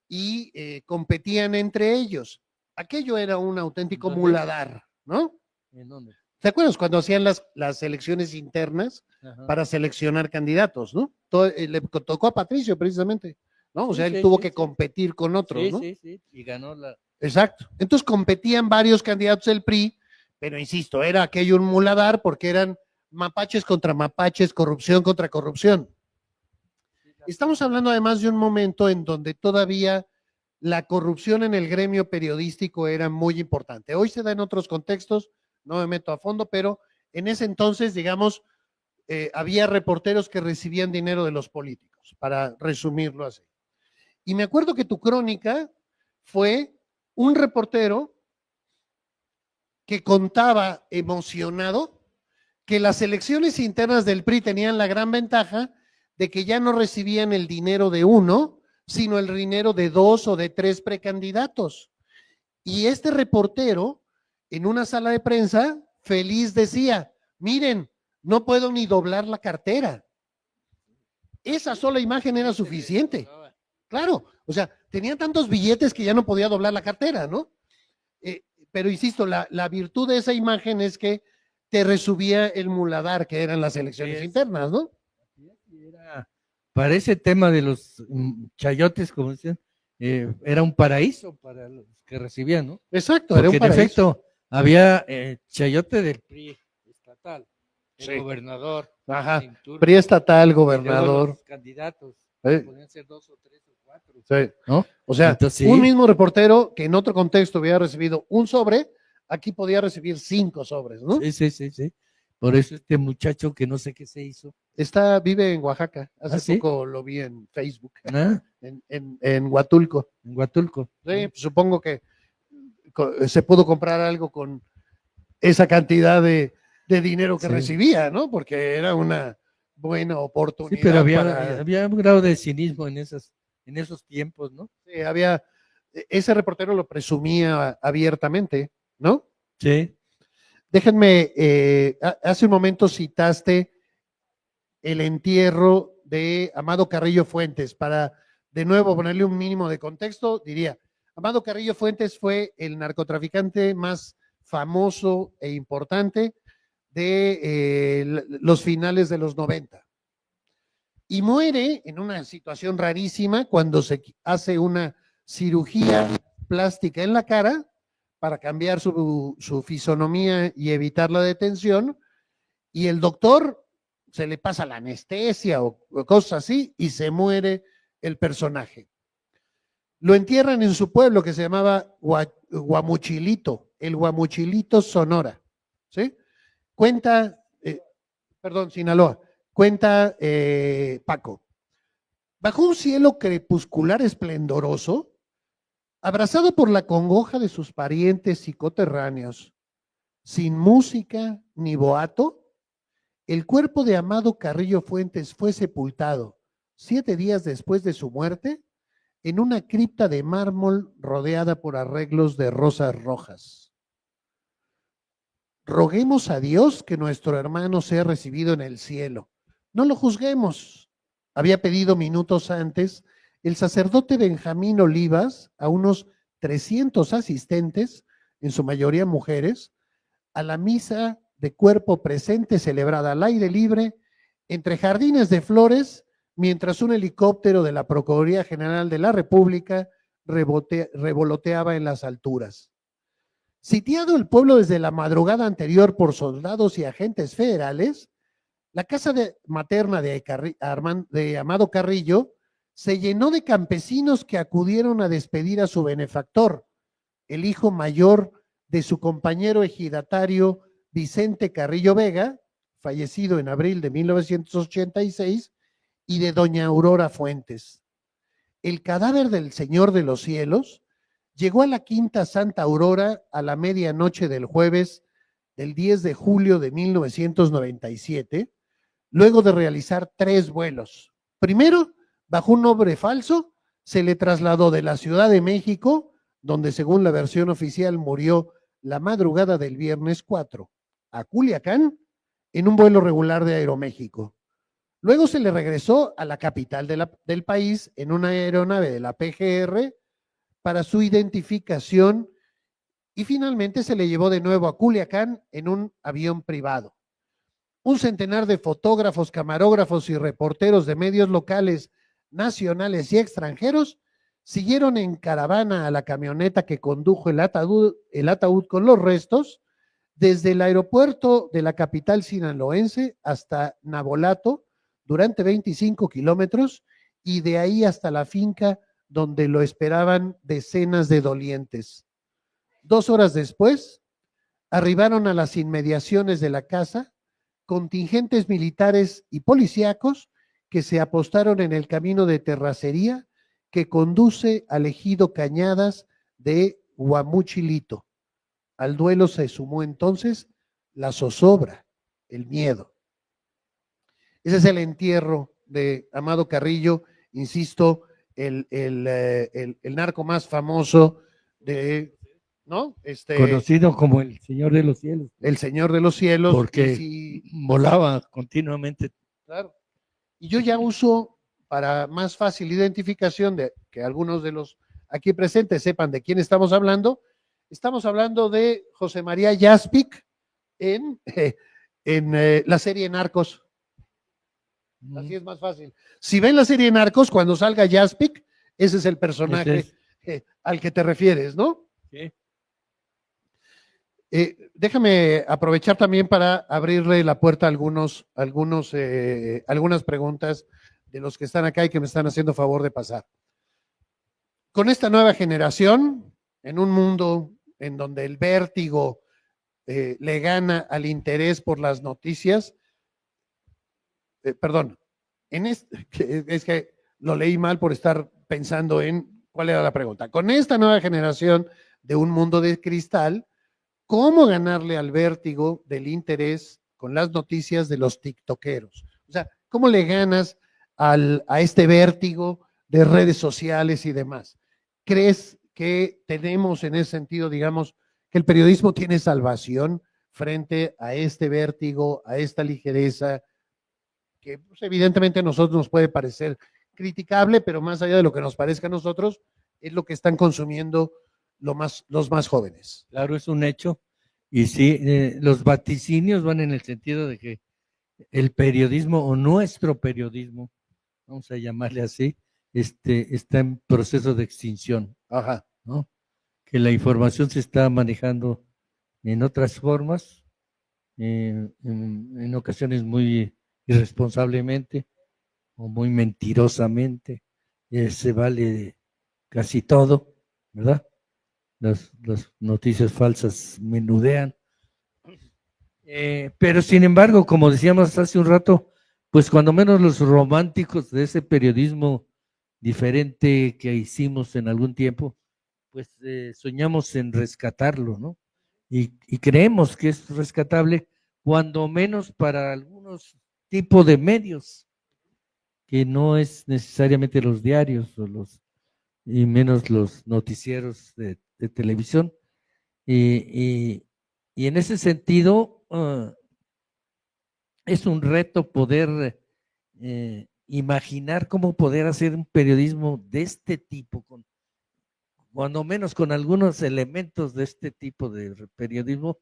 y competían entre ellos. Aquello era un auténtico ¿Dónde? muladar, ¿no? ¿En dónde? ¿Te acuerdas cuando hacían las elecciones internas Ajá. para seleccionar candidatos, ¿no? Le tocó a Patricio precisamente, ¿no? O sea, Sí, él tuvo sí, que sí. competir con otros, Sí, ¿no? sí, sí. Y ganó la. Exacto. Entonces competían varios candidatos del PRI, pero insisto, era aquello un muladar porque eran mapaches contra mapaches, corrupción contra corrupción. Estamos hablando además de un momento en donde todavía la corrupción en el gremio periodístico era muy importante. Hoy se da en otros contextos, no me meto a fondo, pero en ese entonces, digamos, había reporteros que recibían dinero de los políticos, para resumirlo así. Y me acuerdo que tu crónica fue un reportero que contaba emocionado que las elecciones internas del PRI tenían la gran ventaja de que ya no recibían el dinero de uno, sino el dinero de 2 o de 3 precandidatos. Y este reportero, en una sala de prensa, feliz decía, miren, no puedo ni doblar la cartera. Esa sola imagen era suficiente. Claro, o sea, tenía tantos billetes que ya no podía doblar la cartera, ¿no? Pero insisto, la virtud de esa imagen es que te resubía el muladar, que eran las elecciones internas, ¿no? Para ese tema de los chayotes, como decían, era un paraíso para los que recibían, ¿no? Exacto, Porque era un en paraíso. efecto había chayote del PRI estatal, el Sí. gobernador, Ajá, sin turno, PRI estatal, y luego gobernador. los candidatos, Sí. podían ser 2 o 3 o 4, Sí. ¿no? O sea, Entonces, sí. un mismo reportero que en otro contexto hubiera recibido un sobre, aquí podía recibir 5 sobres, ¿no? Sí, sí, sí, sí. Por eso este muchacho que no sé qué se hizo. Vive en Oaxaca. Hace ¿Sí? poco lo vi en Facebook, ¿Ah? en Huatulco. En Huatulco. Sí, pues supongo que se pudo comprar algo con esa cantidad de dinero que Sí. recibía, ¿no? Porque era una buena oportunidad. Sí, pero había un grado de cinismo en esos tiempos, ¿no? Sí, ese reportero lo presumía abiertamente, ¿no? Sí. Déjenme, hace un momento citaste el entierro de Amado Carrillo Fuentes. Para, de nuevo, ponerle un mínimo de contexto, diría, Amado Carrillo Fuentes fue el narcotraficante más famoso e importante de los finales de los 90. Y muere en una situación rarísima cuando se hace una cirugía plástica en la cara para cambiar su fisonomía y evitar la detención, y el doctor se le pasa la anestesia o cosas así y se muere el personaje. Lo entierran en su pueblo que se llamaba Guamuchilito, el Guamuchilito Sonora, ¿sí? Cuenta, Sinaloa, cuenta Paco. Bajo un cielo crepuscular esplendoroso, abrazado por la congoja de sus parientes y coterráneos, sin música ni boato, el cuerpo de Amado Carrillo Fuentes fue sepultado 7 días después de su muerte en una cripta de mármol rodeada por arreglos de rosas rojas. Roguemos a Dios que nuestro hermano sea recibido en el cielo. No lo juzguemos. Había pedido minutos antes el sacerdote Benjamín Olivas a unos 300 asistentes, en su mayoría mujeres, a la misa de cuerpo presente celebrada al aire libre entre jardines de flores, mientras un helicóptero de la Procuraduría General de la República revoloteaba en las alturas. Sitiado el pueblo desde la madrugada anterior por soldados y agentes federales, la casa materna de Amado Carrillo se llenó de campesinos que acudieron a despedir a su benefactor, el hijo mayor de su compañero ejidatario Vicente Carrillo Vega, fallecido en abril de 1986, y de doña Aurora Fuentes. El cadáver del Señor de los Cielos llegó a la Quinta Santa Aurora a la medianoche del jueves del 10 de julio de 1997, luego de realizar 3 vuelos. Primero, bajo un nombre falso, se le trasladó de la Ciudad de México, donde según la versión oficial murió la madrugada del viernes 4, a Culiacán, en un vuelo regular de Aeroméxico. Luego se le regresó a la capital del país en una aeronave de la PGR para su identificación y finalmente se le llevó de nuevo a Culiacán en un avión privado. Un centenar de fotógrafos, camarógrafos y reporteros de medios locales, nacionales y extranjeros siguieron en caravana a la camioneta que condujo el ataúd con los restos desde el aeropuerto de la capital sinaloense hasta Navolato durante 25 kilómetros y de ahí hasta la finca donde lo esperaban decenas de dolientes. 2 horas después, arribaron a las inmediaciones de la casa contingentes militares y policíacos que se apostaron en el camino de terracería que conduce al ejido Cañadas de Huamuchilito. Al duelo se sumó entonces la zozobra, el miedo. Ese es el entierro de Amado Carrillo, insisto, el narco más famoso de, ¿no? Conocido como el Señor de los Cielos. El Señor de los Cielos. Porque volaba continuamente. Claro. Y yo ya uso, para más fácil identificación de que algunos de los aquí presentes sepan de quién estamos hablando de José María Jaspic en la serie Narcos. Así es más fácil. Si ven la serie Narcos, cuando salga Jaspic, ese es el personaje al que te refieres, ¿no? Sí. Déjame aprovechar también para abrirle la puerta a algunas preguntas de los que están acá y que me están haciendo favor de pasar. Con esta nueva generación, en un mundo en donde el vértigo le gana al interés por las noticias, es que lo leí mal por estar pensando en cuál era la pregunta. Con esta nueva generación de un mundo de cristal, ¿cómo ganarle al vértigo del interés con las noticias de los tiktokeros? O sea, ¿cómo le ganas a este vértigo de redes sociales y demás? ¿Crees que tenemos en ese sentido, digamos, que el periodismo tiene salvación frente a este vértigo, a esta ligereza, que pues, evidentemente a nosotros nos puede parecer criticable, pero más allá de lo que nos parezca a nosotros, es lo que están consumiendo los más jóvenes? Claro, es un hecho. Y sí, los vaticinios van en el sentido de que el periodismo o nuestro periodismo, vamos a llamarle así, está en proceso de extinción. Ajá. ¿No? Que la información se está manejando en otras formas, en ocasiones muy irresponsablemente o muy mentirosamente, se vale casi todo, ¿verdad? Las noticias falsas menudean. Pero sin embargo, como decíamos hace un rato, pues cuando menos los románticos de ese periodismo diferente que hicimos en algún tiempo, pues soñamos en rescatarlo, ¿no? Y creemos que es rescatable, cuando menos para algunos tipos de medios, que no es necesariamente los diarios y menos los noticieros de televisión. Y en ese sentido, es un reto poder imaginar cómo poder hacer un periodismo de este tipo, cuando menos con algunos elementos de este tipo de periodismo,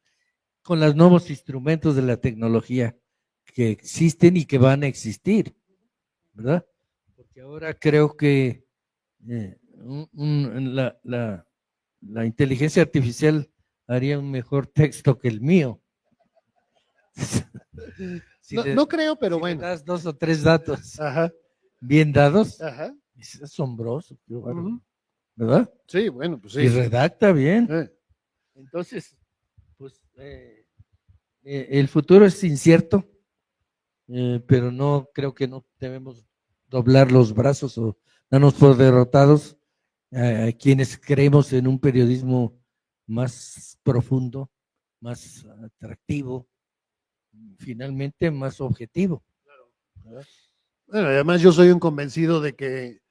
con los nuevos instrumentos de la tecnología que existen y que van a existir, ¿verdad? Porque ahora creo que la inteligencia artificial haría un mejor texto que el mío. No creo, pero bueno. Le das 2 o 3 datos bien dados, es asombroso, ¿verdad? Sí, bueno, pues sí. Y redacta bien. Entonces, pues el futuro es incierto, pero no creo que no debemos doblar los brazos o darnos por derrotados, a quienes creemos en un periodismo más profundo, más atractivo, finalmente más objetivo. ¿Verdad? Bueno, además yo soy un convencido de que,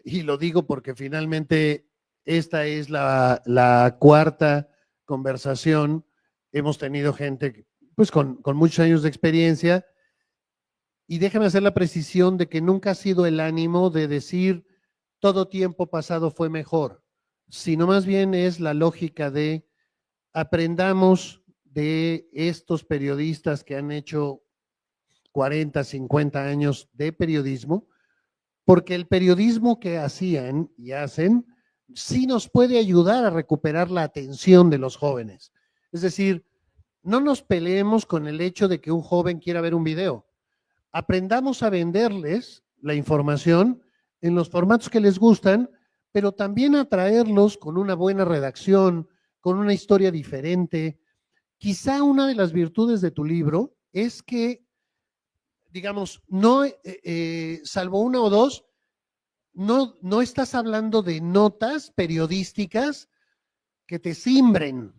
y lo digo porque finalmente esta es la cuarta conversación, hemos tenido gente pues con muchos años de experiencia, y déjame hacer la precisión de que nunca ha sido el ánimo de decir todo tiempo pasado fue mejor, sino más bien es la lógica de aprendamos de estos periodistas que han hecho 40, 50 años de periodismo, porque el periodismo que hacían y hacen sí nos puede ayudar a recuperar la atención de los jóvenes. Es decir, no nos peleemos con el hecho de que un joven quiera ver un video. Aprendamos a venderles la información en los formatos que les gustan, pero también a traerlos con una buena redacción, con una historia diferente. Quizá una de las virtudes de tu libro es que, digamos, no, salvo una o dos, no estás hablando de notas periodísticas que te simbren.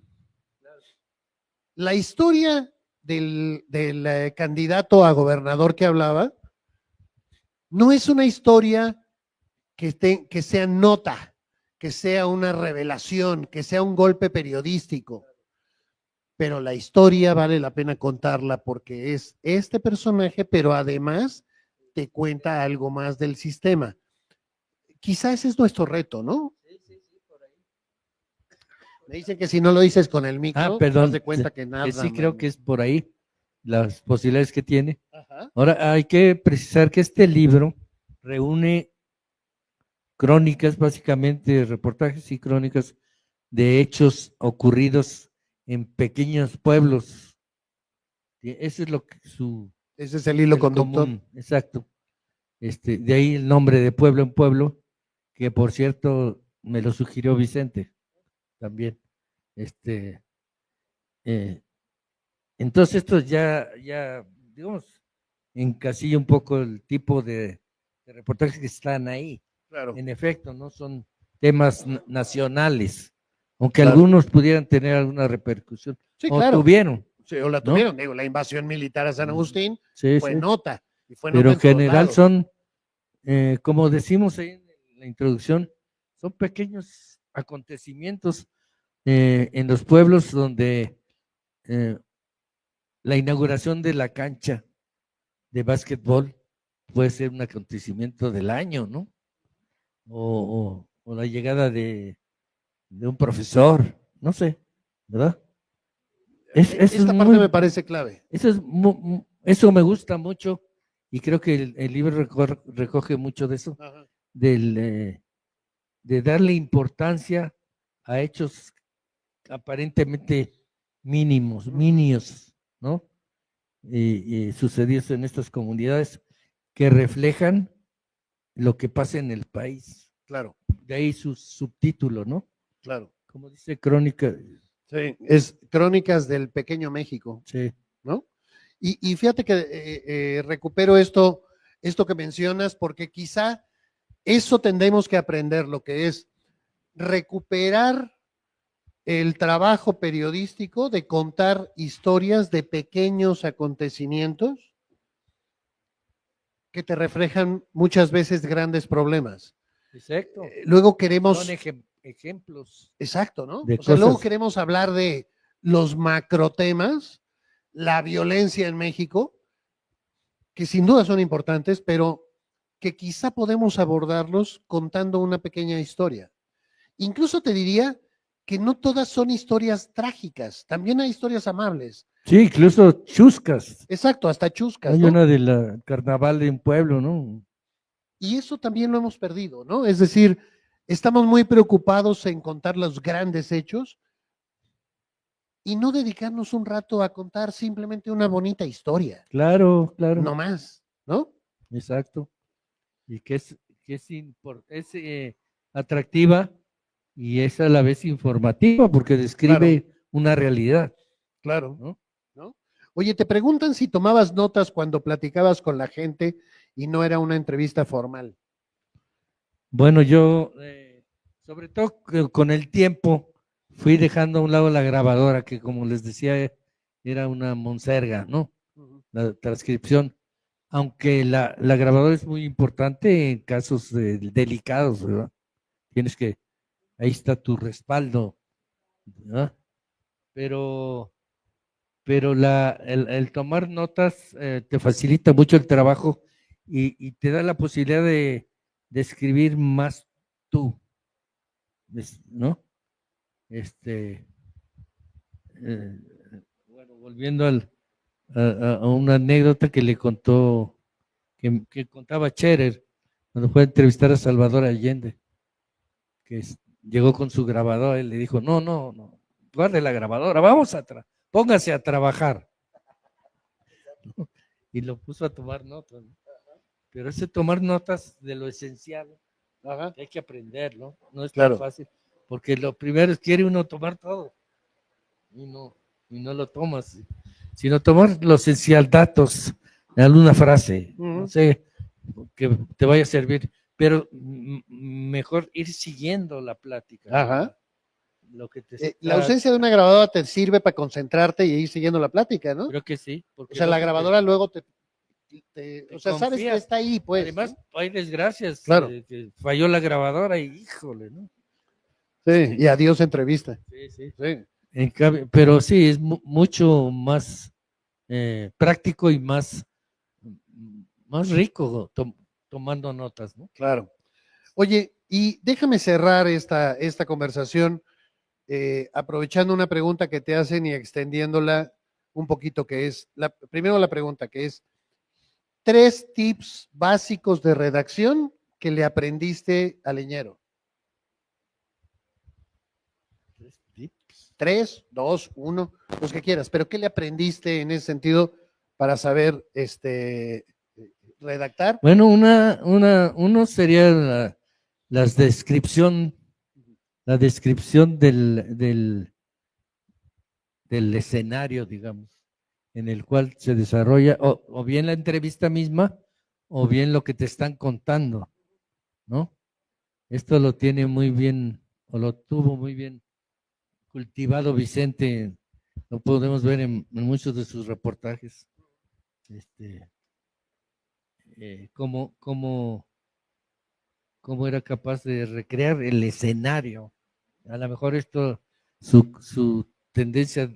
La historia del candidato a gobernador que hablaba no es una historia que sea nota, que sea una revelación, que sea un golpe periodístico. Pero la historia vale la pena contarla porque es este personaje, pero además te cuenta algo más del sistema. Quizá ese es nuestro reto, ¿no? Me dicen que si no lo dices con el micro, te Perdón, das de cuenta que nada. sí creo que es por ahí las posibilidades que tiene. Ajá. Ahora, hay que precisar que este libro reúne crónicas, básicamente reportajes y crónicas de hechos ocurridos en pequeños pueblos. Ese es lo que Ese es el hilo conductor. común, exacto. De ahí el nombre de pueblo en pueblo, que por cierto me lo sugirió Vicente también. Entonces esto ya, digamos, encasilla un poco el tipo de reportajes que están ahí. Claro. En efecto, no son temas nacionales, aunque Claro. algunos pudieran tener alguna repercusión. Sí, o claro. tuvieron. Sí, o la ¿no? tuvieron. Digo, la invasión militar a San Agustín Sí, fue sí. nota. Y fue Pero nota en general todos lados. son, como decimos ahí en la introducción, son pequeños acontecimientos en los pueblos donde la inauguración de la cancha de básquetbol puede ser un acontecimiento del año, ¿no? O la llegada de un profesor, no sé, ¿verdad? Esta parte me parece clave. Eso me gusta mucho y creo que el libro recoge mucho de eso, Ajá. de darle importancia a hechos aparentemente mínimos, ¿no? Y sucedidos en estas comunidades que reflejan lo que pasa en el país. Claro. De ahí su subtítulo, ¿no? Claro. Como dice Crónica. Sí, es Crónicas del Pequeño México. Sí. ¿No? Y fíjate que recupero esto que mencionas, porque quizá eso tendremos que aprender, lo que es recuperar el trabajo periodístico de contar historias de pequeños acontecimientos que te reflejan muchas veces grandes problemas. Exacto. Luego queremos... Son ejemplos. Exacto, ¿no? De o sea, luego cosas. queremos hablar de los macrotemas, la violencia en México, que sin duda son importantes, pero que quizá podemos abordarlos contando una pequeña historia. Incluso te diría que no todas son historias trágicas, también hay historias amables. Sí, incluso chuscas. Exacto, hasta chuscas, Hay ¿no? una de la carnaval de un pueblo, ¿no? Y eso también lo hemos perdido, ¿no? Es decir, estamos muy preocupados en contar los grandes hechos y no dedicarnos un rato a contar simplemente una bonita historia. Claro, claro. No más, ¿no? Exacto. Y que es atractiva y es a la vez informativa porque describe una realidad. Claro. ¿No? ¿No? Oye, te preguntan si tomabas notas cuando platicabas con la gente y no era una entrevista formal. Bueno, yo, sobre todo con el tiempo, fui dejando a un lado la grabadora, que como les decía, era una monserga, ¿no? La transcripción, aunque la grabadora es muy importante en casos delicados, ¿verdad? Tienes que, ahí está tu respaldo, ¿verdad? Pero, el tomar notas te facilita mucho el trabajo y te da la posibilidad de escribir más tú, ¿no? Este, eh, bueno, volviendo a una anécdota que le contó, que contaba Scherer, cuando fue a entrevistar a Salvador Allende, que llegó con su grabadora y le dijo, no, no, no, guarde la grabadora, póngase a trabajar. Y lo puso a tomar notas, ¿no? Pero ese tomar notas de lo esencial, Ajá. que hay que aprender, ¿no? No es Claro. tan fácil, porque lo primero es quiere uno tomar todo y no lo tomas, sino tomar lo esencial, datos, alguna frase, no sé, que te vaya a servir, pero mejor ir siguiendo la plática. Ajá. Lo que te La está, ausencia de una grabadora te sirve para concentrarte y ir siguiendo la plática, ¿no? creo que sí, O porque sea, la luego grabadora luego te o sea, sabes que confías. está ahí, pues. Además, ¿no? hay desgracias, Claro. que falló la grabadora y híjole, ¿no? Sí, y adiós entrevista. Sí, sí. Sí. Pero sí, es mucho más práctico y más rico tomando notas, ¿no? Claro. Oye, y déjame cerrar esta conversación aprovechando una pregunta que te hacen y extendiéndola un poquito, que es, primero la pregunta, que es, 3 tips básicos de redacción que le aprendiste a Leñero. 3, 2, 1, los que quieras, pero ¿qué le aprendiste en ese sentido para saber redactar? Bueno, uno sería la descripción del escenario, digamos, en el cual se desarrolla, o bien la entrevista misma, o bien lo que te están contando, ¿no? Esto lo tiene muy bien, o lo tuvo muy bien cultivado Vicente, lo podemos ver en muchos de sus reportajes, cómo era capaz de recrear el escenario. A lo mejor esto, su tendencia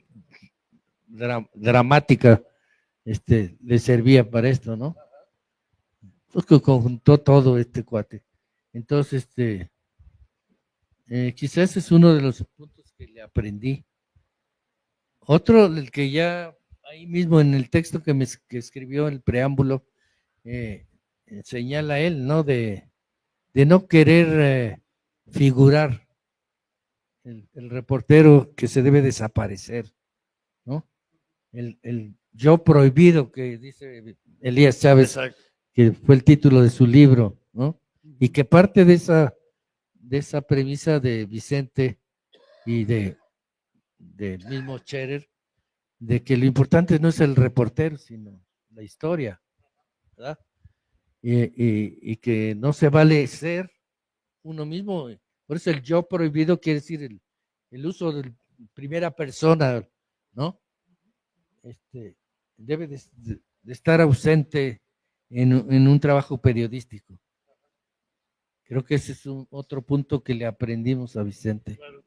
dramática, le servía para esto, ¿no? Pues que conjuntó todo este cuate. Entonces, quizás es uno de los puntos que le aprendí. Otro, el que ya ahí mismo en el texto que escribió el preámbulo, señala él, ¿no? De no querer figurar el reportero que se debe desaparecer, ¿no? El yo prohibido que dice Elías Chávez, Exacto. que fue el título de su libro, ¿no? Y que parte de esa premisa de Vicente y del mismo Scherer, de que lo importante no es el reportero, sino la historia, ¿verdad? Y que no se vale ser uno mismo. Por eso el yo prohibido quiere decir el uso de primera persona, ¿no? Debe de estar ausente en un trabajo periodístico. Creo que ese es otro punto que le aprendimos a Vicente. Claro.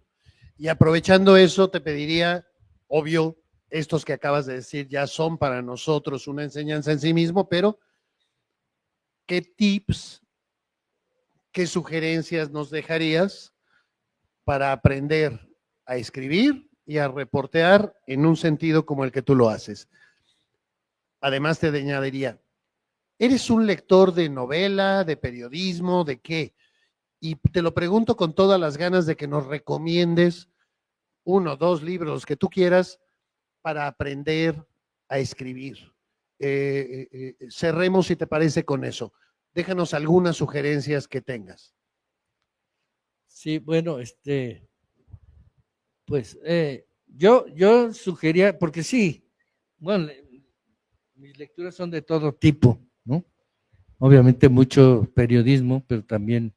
Y aprovechando eso, te pediría, obvio, estos que acabas de decir ya son para nosotros una enseñanza en sí mismo, pero ¿qué tips, qué sugerencias nos dejarías para aprender a escribir y a reportear en un sentido como el que tú lo haces? Además, te añadiría, ¿eres un lector de novela, de periodismo, de qué? Y te lo pregunto con todas las ganas de que nos recomiendes 1, 2 libros que tú quieras para aprender a escribir. Cerremos, si te parece, con eso. Déjanos algunas sugerencias que tengas. Sí, bueno, pues yo sugería, porque sí, bueno, mis lecturas son de todo tipo, ¿no? Obviamente mucho periodismo, pero también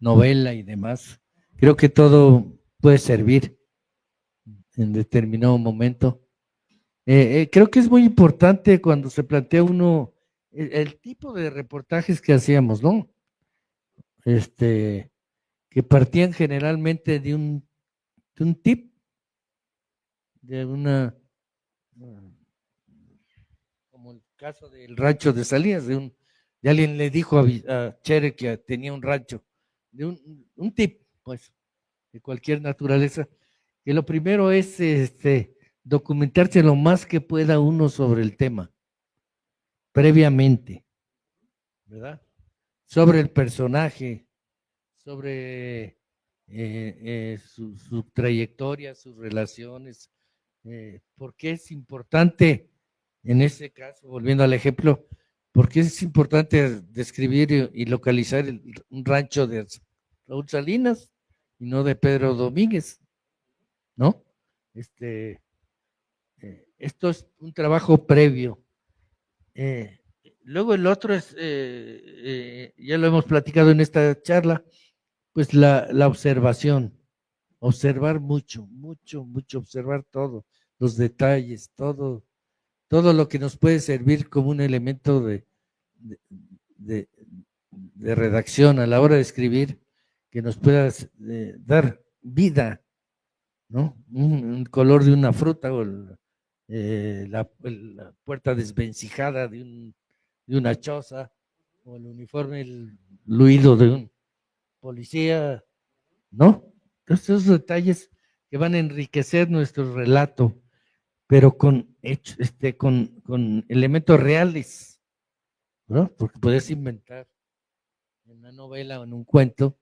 novela y demás. Creo que todo puede servir en determinado momento. Creo que es muy importante cuando se plantea uno el tipo de reportajes que hacíamos, ¿no? Que partían generalmente de un tip, de como el caso del rancho de Salinas, de alguien le dijo a Chere que tenía un rancho, de un tip, pues, de cualquier naturaleza, que lo primero es documentarse lo más que pueda uno sobre el tema, previamente, ¿verdad? Sobre el personaje, sobre su trayectoria, sus relaciones, por qué es importante, en ese caso, volviendo al ejemplo, por qué es importante describir y localizar un rancho de Raúl Salinas y no de Pedro Domínguez, ¿no? Esto es un trabajo previo. Luego el otro es, ya lo hemos platicado en esta charla, pues la observación, observar mucho, observar todo, los detalles, todo lo que nos puede servir como un elemento de redacción a la hora de escribir, que nos pueda dar vida, ¿no? Un color de una fruta o la puerta desvencijada de una choza o el uniforme luido de un policía, ¿no? Esos detalles que van a enriquecer nuestro relato, pero con elementos reales, ¿no? Porque puedes inventar en una novela o en un cuento,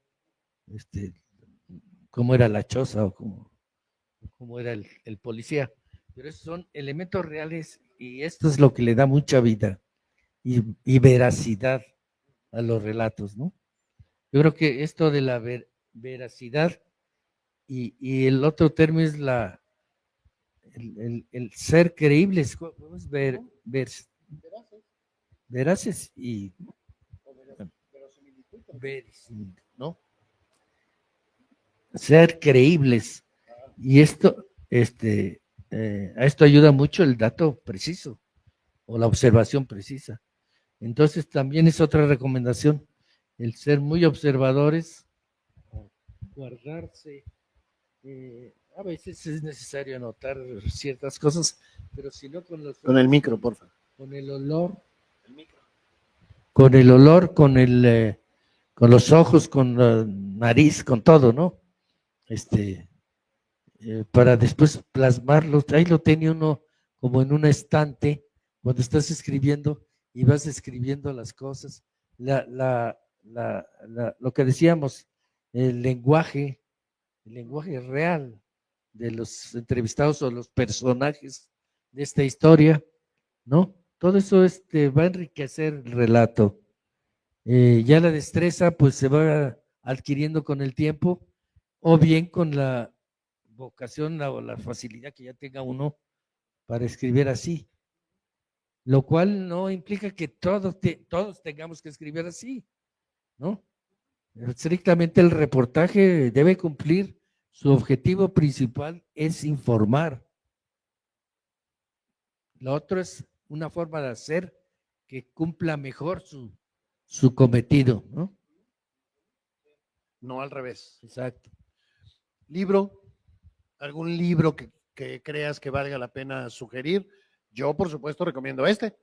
cómo era la choza o cómo era el policía. Pero esos son elementos reales y esto es lo que le da mucha vida y veracidad a los relatos, ¿no? Yo creo que esto de la veracidad y el otro término es el ser creíbles, ¿cómo es? Veraces y ¿no? Ser creíbles. Y esto, a esto ayuda mucho el dato preciso o la observación precisa. Entonces también es otra recomendación, el ser muy observadores, guardarse. A veces es necesario anotar ciertas cosas, pero si no con los... Con el micro, por favor. Con el olor, con los ojos, con la nariz, con todo, ¿no? Para después plasmarlo. Ahí lo tiene uno como en un estante, cuando estás escribiendo y vas escribiendo las cosas. Lo que decíamos, el lenguaje real de los entrevistados o los personajes de esta historia, ¿no? Todo eso va a enriquecer el relato. Ya la destreza pues se va adquiriendo con el tiempo o bien con la vocación o la facilidad que ya tenga uno para escribir así, lo cual no implica que todos tengamos que escribir así, ¿no? Estrictamente el reportaje debe cumplir su objetivo principal, es informar. Lo otro es una forma de hacer que cumpla mejor su cometido, ¿no? No al revés. Exacto. ¿Libro? ¿Algún libro que creas que valga la pena sugerir? Yo, por supuesto, recomiendo este.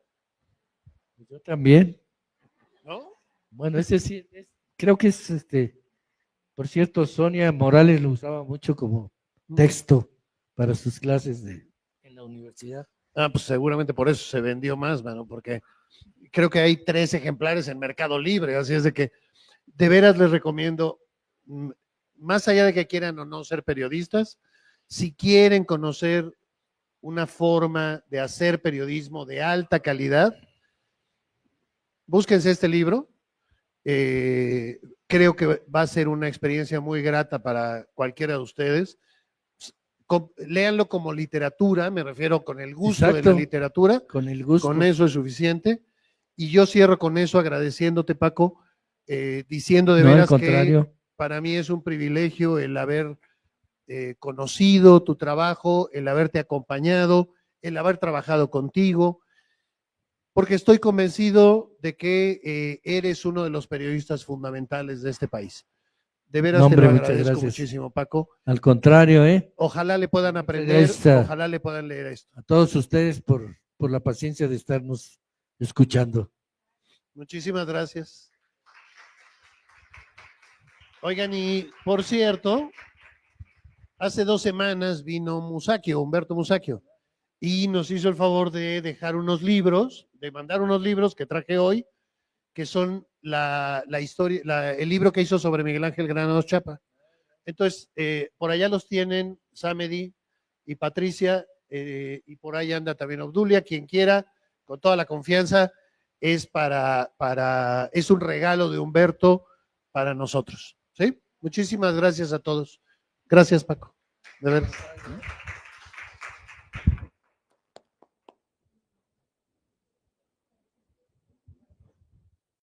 Yo también. ¿No? Bueno, ese sí, creo que es por cierto, Sonia Morales lo usaba mucho como texto para sus clases en la universidad. Pues seguramente por eso se vendió más, mano, porque creo que hay 3 ejemplares en Mercado Libre, así es de que de veras les recomiendo, más allá de que quieran o no ser periodistas, si quieren conocer una forma de hacer periodismo de alta calidad, búsquense este libro. Creo que va a ser una experiencia muy grata para cualquiera de ustedes. Léanlo como literatura, me refiero con el gusto. Exacto. De la literatura. Con el gusto. Con eso es suficiente. Y yo cierro con eso agradeciéndote, Paco, diciendo de veras que para mí es un privilegio el haber conocido tu trabajo, el haberte acompañado, el haber trabajado contigo, porque estoy convencido de que eres uno de los periodistas fundamentales de este país. De veras No, hombre, te lo muchas agradezco gracias. muchísimo, Paco. Al contrario, Ojalá le puedan aprender, Gracias ojalá le puedan leer esto. a todos ustedes por la paciencia de estarnos escuchando. Muchísimas gracias. Oigan, y por cierto, hace 2 semanas vino Humberto Musacchio, y nos hizo el favor de dejar unos libros, de mandar unos libros que traje hoy, que son la historia, el libro que hizo sobre Miguel Ángel Granados Chapa. Entonces, por allá los tienen Samedi y Patricia, y por ahí anda también Obdulia, quien quiera, con toda la confianza, es es un regalo de Humberto para nosotros. ¿Sí? Muchísimas gracias a todos. Gracias, Paco. De verdad.